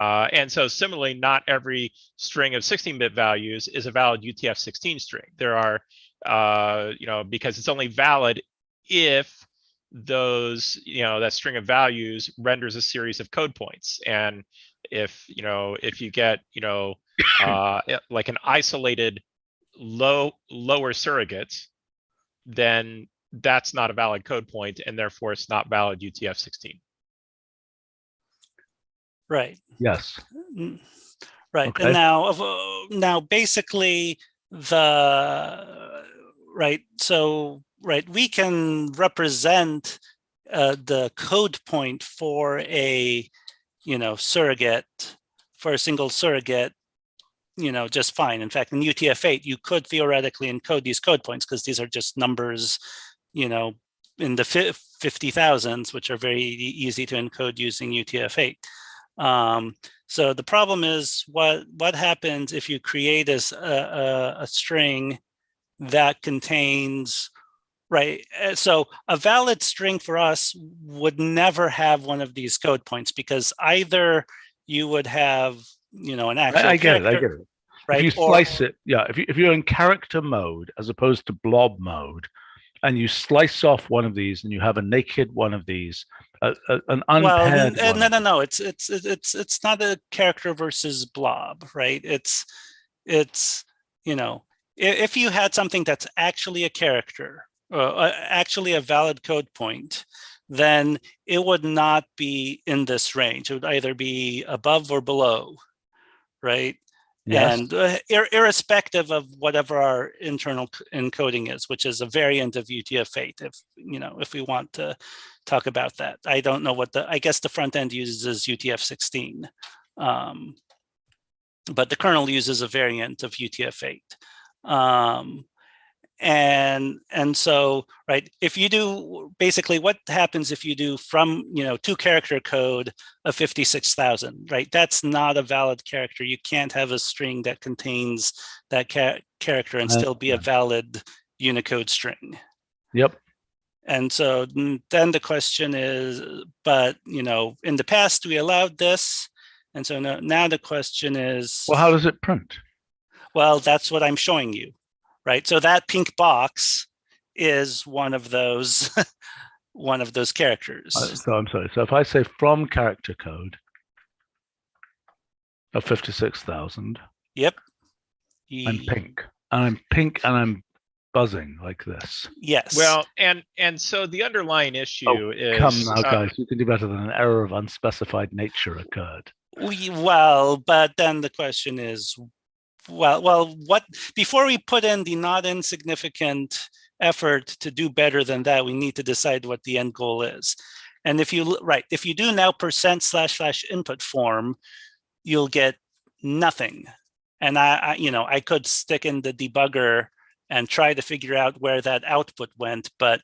And so similarly, not every string of 16-bit values is a valid UTF-16 string. There are, because it's only valid if those, that string of values renders a series of code points. And if you get, like an isolated lower surrogate, then that's not a valid code point, and therefore it's not valid UTF-16. Right. Yes. Right. Okay. And now basically we can represent the code point for a surrogate, for a single surrogate, just fine. In fact, in UTF-8, you could theoretically encode these code points because these are just numbers, in the 50,000s, which are very easy to encode using UTF-8. So the problem is what happens if you create a string that contains, right? So a valid string for us would never have one of these code points because either you would have, an actual I get it. character, If right? you slice it, yeah. If you're in character mode as opposed to blob mode, and you slice off one of these, and you have a naked one of these, an unpaired one. No. It's not a character versus blob, right? It's if you had something that's actually a character, actually a valid code point, then it would not be in this range. It would either be above or below, right? Yes. And irrespective of whatever our internal encoding is, which is a variant of UTF-8, if we want to talk about that. I don't know I guess the front end uses UTF-16, but the kernel uses a variant of UTF-8. And so, right, if you do, basically what happens if you do from, 2-character code of 56,000, right? That's not a valid character. You can't have a string that contains that character and still be a valid Unicode string. Yep. And so then the question is, but, in the past we allowed this. And so now the question is, well, how does it print? Well, that's what I'm showing you. Right, so that pink box is one of those characters. So I'm sorry. So if I say from character code of 56,000, yep, I'm pink, and I'm buzzing like this. Yes. Well, and so the underlying issue is, come now, guys, you can do better than an error of unspecified nature occurred. But then the question is, what before we put in the not insignificant effort to do better than that, we need to decide what the end goal is. And if you do now %//input form, you'll get nothing. And I could stick in the debugger and try to figure out where that output went, but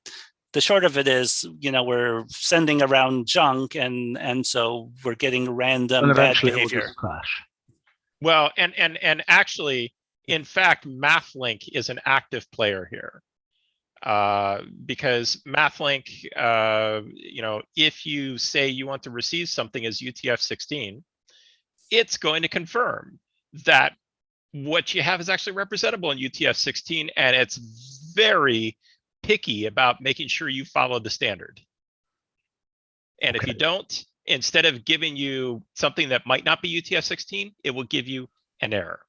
the short of it is, we're sending around junk, and so we're getting random bad behavior. It will just crash. Well, and actually, in fact, MathLink is an active player here, because MathLink, if you say you want to receive something as UTF-16, it's going to confirm that what you have is actually representable in UTF-16, and it's very picky about making sure you follow the standard. And if you don't, instead of giving you something that might not be UTF-16, it will give you an error.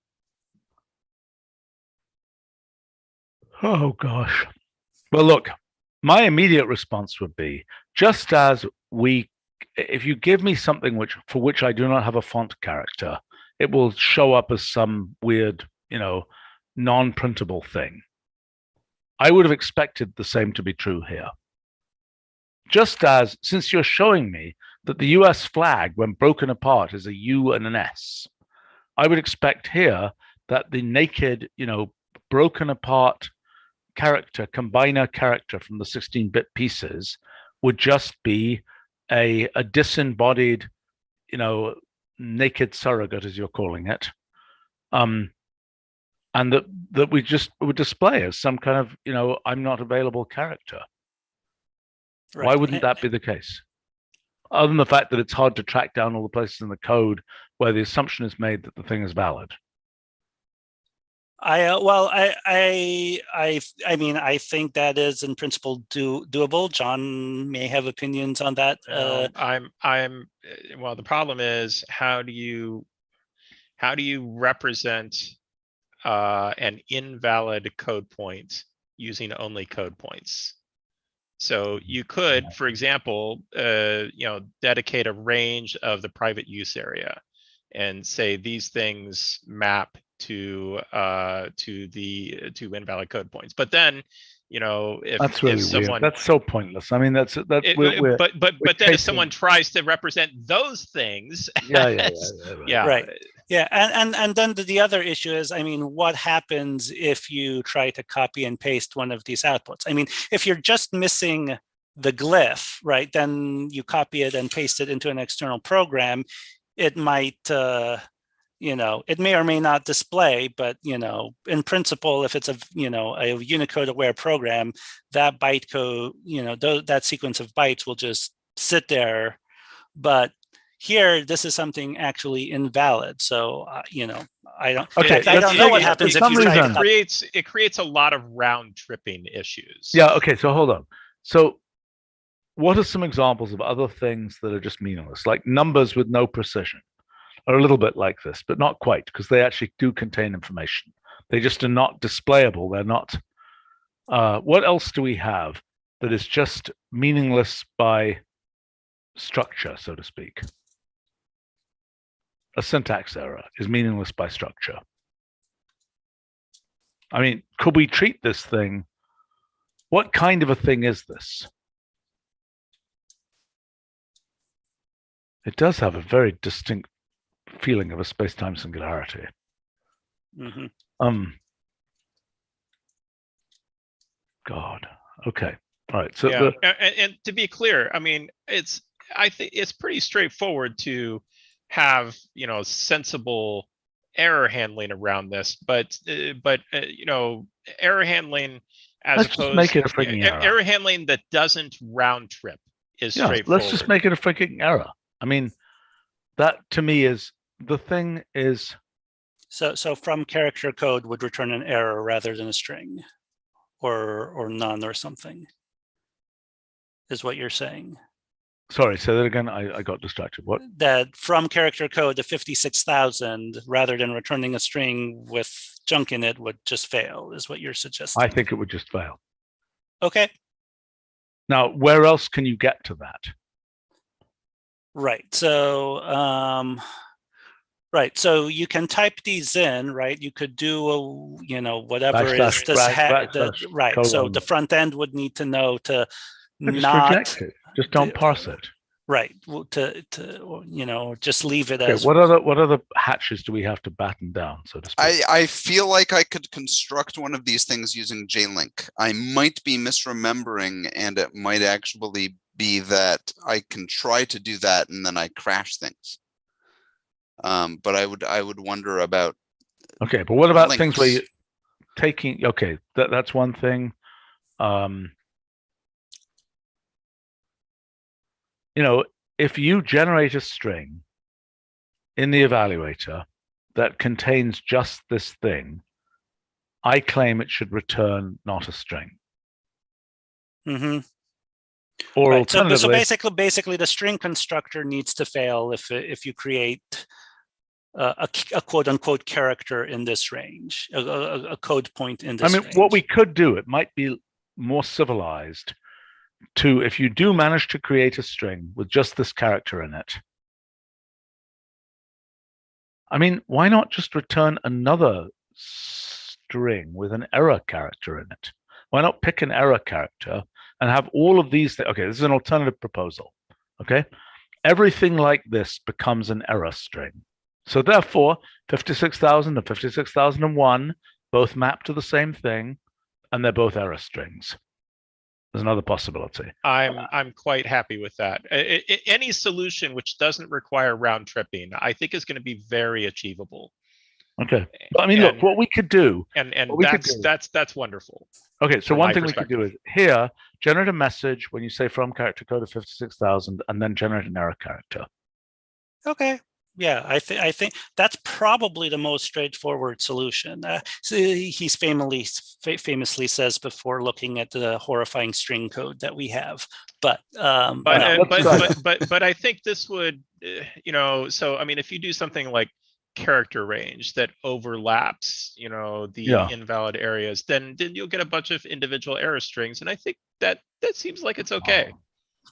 Oh, gosh. Well, look, my immediate response would be, just as if you give me something for which I do not have a font character, it will show up as some weird, non-printable thing. I would have expected the same to be true here. Just as, since you're showing me that the US flag, when broken apart, is a U and an S, I would expect here that the naked, broken apart character, combiner character from the 16-bit pieces would just be a disembodied, naked surrogate, as you're calling it, and that we just would display as some kind of, I'm not available character. Right. Why wouldn't that be the case? Other than the fact that it's hard to track down all the places in the code where the assumption is made that the thing is valid. I mean, I think that is in principle doable. John may have opinions on that. Well, the problem is, how do you represent an invalid code point using only code points? So you could, for example, dedicate a range of the private use area, and say these things map to invalid code points. But then, if That's really someone, weird. That's so pointless. I mean, but then if someone tries to represent those things, yeah, Right. Yeah, and then the other issue is, I mean, what happens if you try to copy and paste one of these outputs? I mean, if you're just missing the glyph, right, then you copy it and paste it into an external program. It might, it may or may not display, but, in principle, if it's a Unicode aware program, that bytecode, that sequence of bytes will just sit there. But here, this is something actually invalid. So, I don't. Okay, I don't know what happens if you try to. It creates a lot of round tripping issues. Yeah. Okay. So hold on. So, what are some examples of other things that are just meaningless, like numbers with no precision? Are a little bit like this, but not quite, because they actually do contain information. They just are not displayable. They're not. What else do we have that is just meaningless by structure, so to speak? A syntax error is meaningless by structure. I mean, could we treat this thing? What kind of a thing is this? It does have a very distinct feeling of a space-time singularity. God. Okay. All right. So yeah. And to be clear, I mean, I think it's pretty straightforward to have sensible error handling around this, but error handling as opposed to make it a freaking error handling that doesn't round trip is straightforward. Let's just make it a freaking error. I mean, that to me is the thing is. So from character code would return an error rather than a string, or none or something, is what you're saying. Sorry, say that again. I got distracted. What? That from character code, the 56,000, rather than returning a string with junk in it, would just fail, is what you're suggesting. I think it would just fail. Okay. Now, where else can you get to that? Right. So, So you can type these in, right? You could do whatever is this right. So the front end would need to know to not reject it. Just don't parse it. Right. To just leave it as. What other hatches do we have to batten down, so to speak? I feel like I could construct one of these things using JLink. I might be misremembering, and it might actually be that I can try to do that and then I crash things. But I would wonder about. Okay, but what about links. things where you're taking? Okay, that's one thing. If you generate a string in the evaluator that contains just this thing, I claim it should return not a string. Mm-hmm. Or right. alternatively, so basically, the string constructor needs to fail if you create a quote unquote character in this range, a code point in this range. What we could do, it might be more civilized to, if you do manage to create a string with just this character in it, why not just return another string with an error character in it? Why not pick an error character and have all of these things? Okay, this is an alternative proposal. Okay, everything like this becomes an error string. So therefore, 56,000 and 56,001 both map to the same thing, and they're both error strings. There's another possibility. I'm quite happy with that. Any solution which doesn't require round tripping, I think, is going to be very achievable. Okay, but look, what we could do, and that's wonderful. Okay, so one thing we could do is here generate a message when you say from character code of 56,000, and then generate an error character. Okay. Yeah, I think that's probably the most straightforward solution. So he famously says before looking at the horrifying string code that we have. But I think this would, so if you do something like character range that overlaps, the invalid areas, then you'll get a bunch of individual error strings, and I think that seems like it's okay.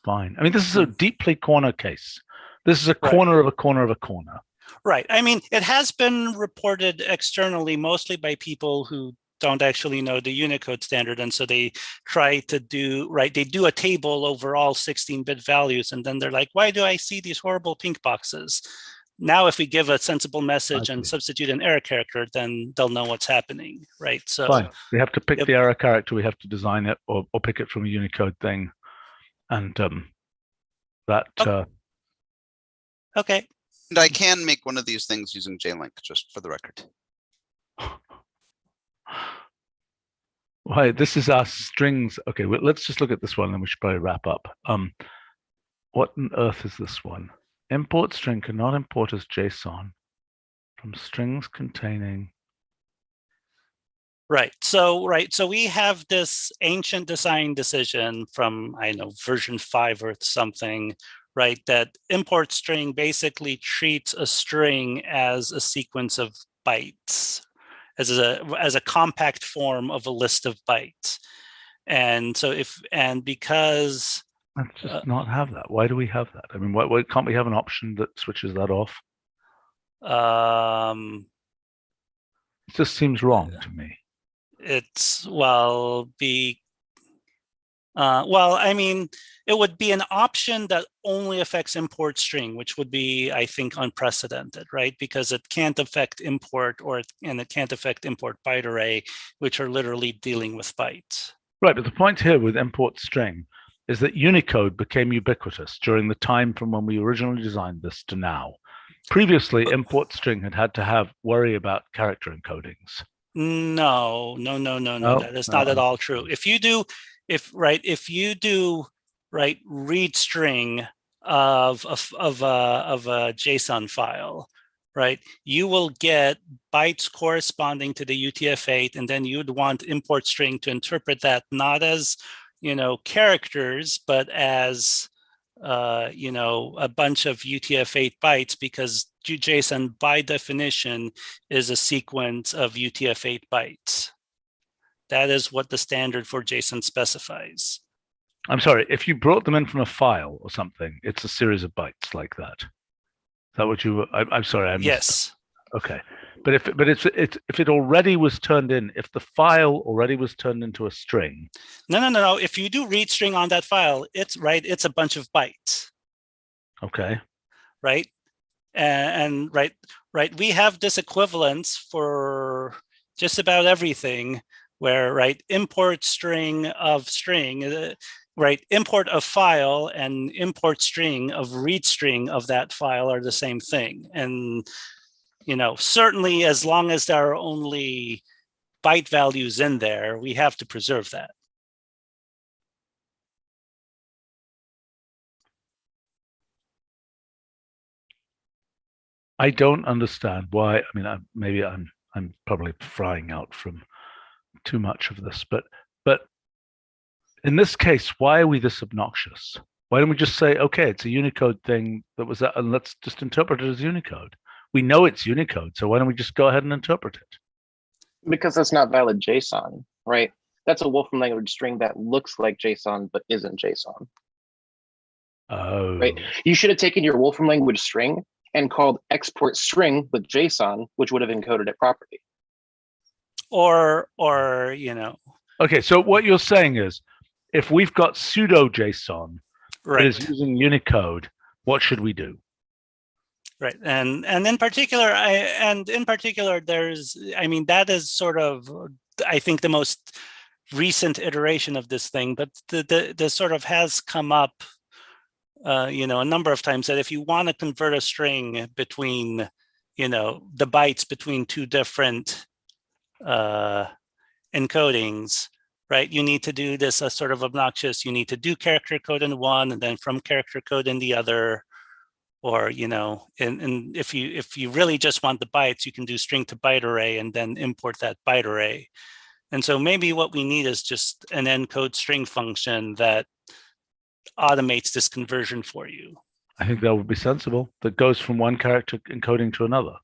Fine. This is a deeply corner case. This is a corner of a corner of a corner. Right. I mean, it has been reported externally, mostly by people who don't actually know the Unicode standard. And so they try to do, right, they do a table over all 16-bit values. And then they're like, why do I see these horrible pink boxes? Now, if we give a sensible message and substitute an error character, then they'll know what's happening, right? So fine. We have to pick Yep. the error character. We have to design it or pick it from a Unicode thing. And that... okay. And I can make one of these things using JLink, just for the record. Why, this is our strings. Okay, well, let's just look at this one, and we should probably wrap up. What on earth is this one? Import string cannot import as JSON from strings containing. Right. So we have this ancient design decision from, I don't know, version 5 or something, right? That import string basically treats a string as a sequence of bytes, as a compact form of a list of bytes. And so because Let's just not have that. Why do we have that? I mean, why can't we have an option that switches that off? It just seems wrong to me. It's well, I mean, it would be an option that only affects import string, which would be, I think, unprecedented, right? Because it can't affect import and it can't affect import byte array, which are literally dealing with bytes. Right, but the point here with import string is that Unicode became ubiquitous during the time from when we originally designed this to now. Previously, import string had to worry about character encodings. No, that is not at all true. If you do read string of a JSON file, right, you will get bytes corresponding to the UTF-8, and then you'd want import string to interpret that not as, characters, but as a bunch of UTF-8 bytes, because JSON by definition is a sequence of UTF-8 bytes. That is what the standard for JSON specifies. I'm sorry, if you brought them in from a file or something, it's a series of bytes like that. Is that what you? I'm sorry, I missed. Yes. Okay, but if it already was turned in, if the file already was turned into a string. No. If you do read string on that file, it's a bunch of bytes. Okay. Right. And we have this equivalence for just about everything, where import string of string, import of file and import string of read string of that file are the same thing. And certainly as long as there are only byte values in there, we have to preserve that. I don't understand why. I mean, maybe I'm probably frying out from too much of this, but in this case, why are we this obnoxious? Why don't we just say, okay, it's a Unicode thing that was that, and let's just interpret it as Unicode. We know it's Unicode, so why don't we just go ahead and interpret it? Because that's not valid JSON, right? That's a Wolfram language string that looks like JSON but isn't JSON. Oh. Right. You should have taken your Wolfram language string and called export string with JSON, which would have encoded it properly. Or Okay, so what you're saying is, if we've got pseudo JSON that is using Unicode, what should we do? Right, and in particular, there's, that is sort of, I think, the most recent iteration of this thing, but the sort of has come up, a number of times, that if you want to convert a string between, the bytes between two different encodings, right, you need to do this sort of obnoxious. You need to do character code in one, and then from character code in the other. Or, and if you really just want the bytes, you can do string to byte array and then import that byte array. And so maybe what we need is just an encode string function that automates this conversion for you. I think that would be sensible. That goes from one character encoding to another,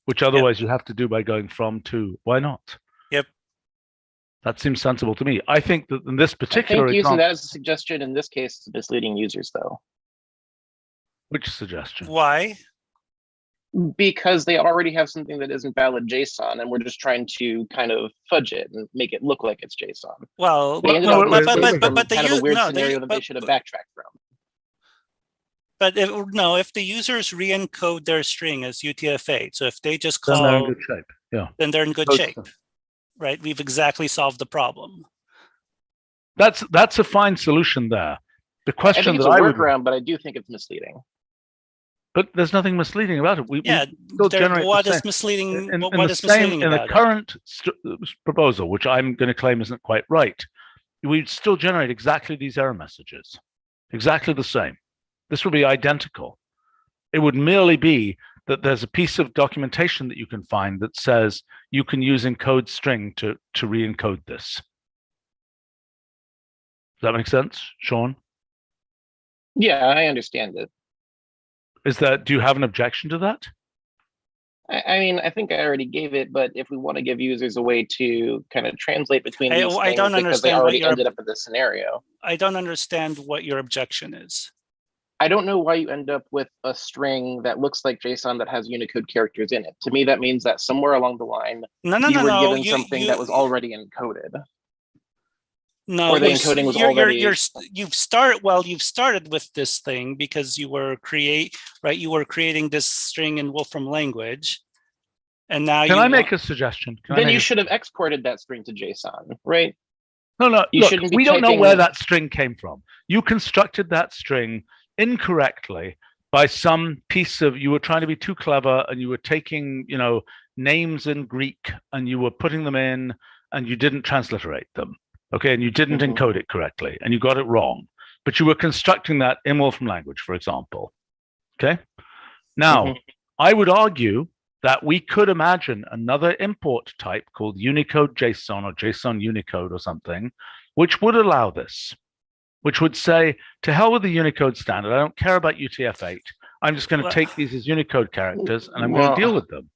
which otherwise you have to do by going from to. Why not? Yep. That seems sensible to me. I think that in this particular I think using that as a suggestion in this case is misleading users, though. Which suggestion? Why? Because they already have something that isn't valid JSON, and we're just trying to kind of fudge it and make it look like it's JSON. Well, They ended no, up wait, with wait, from but the kind of a u- weird no, scenario that they but- should have backtracked from. But if the users re-encode their string as UTF-8, so if they just Then they're in call, good shape. Yeah. then they're in good Code shape, string. right? We've exactly solved the problem. That's a fine solution there. The I question think it's that a I would, workaround, but I do think it's misleading. but there's nothing misleading about it. We Yeah, still generate what the is same. misleading? In What the is same, misleading in the about it? current proposal, which I'm going to claim isn't quite right, we still generate exactly these error messages, exactly the same. This will be identical. It would merely be that there's a piece of documentation that you can find that says you can use encode string to re-encode this. Does that make sense, Sean? Yeah, I understand it. Do you have an objection to that? I mean, I think I already gave it, but if we want to give users a way to kind of translate between these I things don't because they understand what already your- ended up in this scenario. I don't understand what your objection is. I don't know why you end up with a string that looks like JSON that has Unicode characters in it. To me, that means that somewhere along the line, No, no, you no, were no. given something that was already encoded. No, or the encoding was already- you've started with this thing because you were creating this string in Wolfram language, and now Can I make a suggestion? Then you should have exported that string to JSON, right? No, look, shouldn't be we don't know typing- where that string came from. You constructed that string incorrectly by some piece of, you were trying to be too clever and you were taking, names in Greek and you were putting them in and you didn't transliterate them. Okay, and you didn't encode it correctly and you got it wrong. But you were constructing that in Wolfram language, for example. Okay. Now, I would argue that we could imagine another import type called Unicode JSON or JSON Unicode or something, which would allow this, which would say, to hell with the Unicode standard. I don't care about UTF-8. I'm just going to take these as Unicode characters and I'm going to deal with them.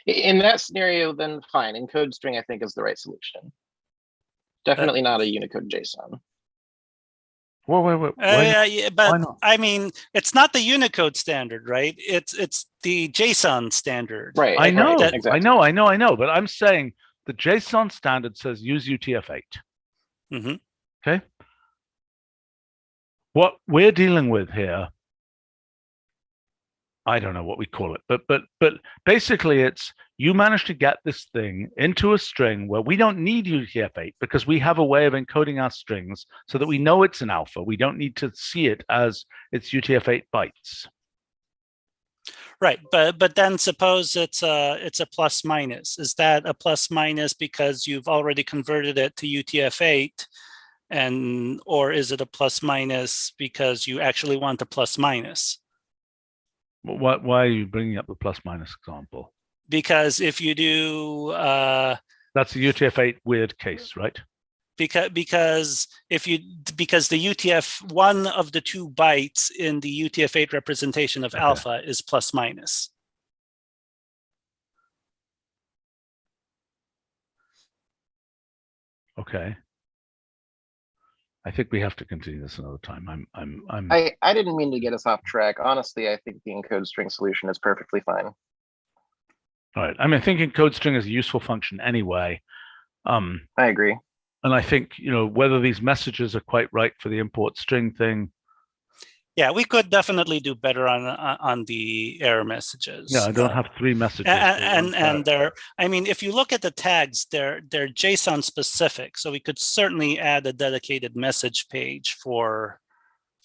In that scenario, then fine. Encode string, I think, is the right solution. Definitely not a Unicode JSON. Wait. yeah, Why but not? I mean, it's not the Unicode standard, right? It's the JSON standard. Right. I know, right, exactly. I know, but I'm saying the JSON standard says use UTF-8. Mm-hmm. Okay. What we're dealing with here, I don't know what we call it, but basically it's, you managed to get this thing into a string where we don't need UTF-8 because we have a way of encoding our strings so that we know it's an alpha. We don't need to see it as it's UTF-8 bytes. Right, but then suppose it's a plus minus. Is that a plus minus because you've already converted it to UTF-8, or is it a plus minus because you actually want a plus minus? Why are you bringing up the plus minus example? Because if you do, That's a UTF-8 weird case, right? because the UTF, one of the 2 bytes in the UTF-8 representation of alpha is plus minus. Okay. I think we have to continue this another time. I didn't mean to get us off track. Honestly, I think the encode string solution is perfectly fine. All right. I mean, I think encode string is a useful function anyway. I agree. And I think, whether these messages are quite right for the import string thing. Yeah, we could definitely do better on the error messages. Yeah, I don't have 3 messages. And they're, I mean, if you look at the tags, they're JSON specific. So we could certainly add a dedicated message page for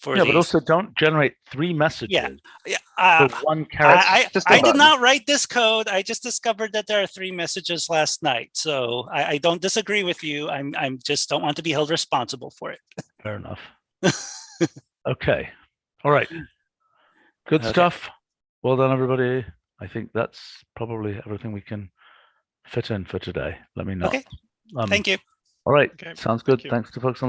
yeah, these. but also don't generate 3 messages. Yeah. For 1 character. I did not write this code. I just discovered that there are 3 messages last night. So I don't disagree with you. I'm just don't want to be held responsible for it. Fair enough. Okay. All right. Good stuff. Well done, everybody. I think that's probably everything we can fit in for today. Let me know. Okay. Thank you. All right. Okay. Sounds good. Thank you. Thanks to folks on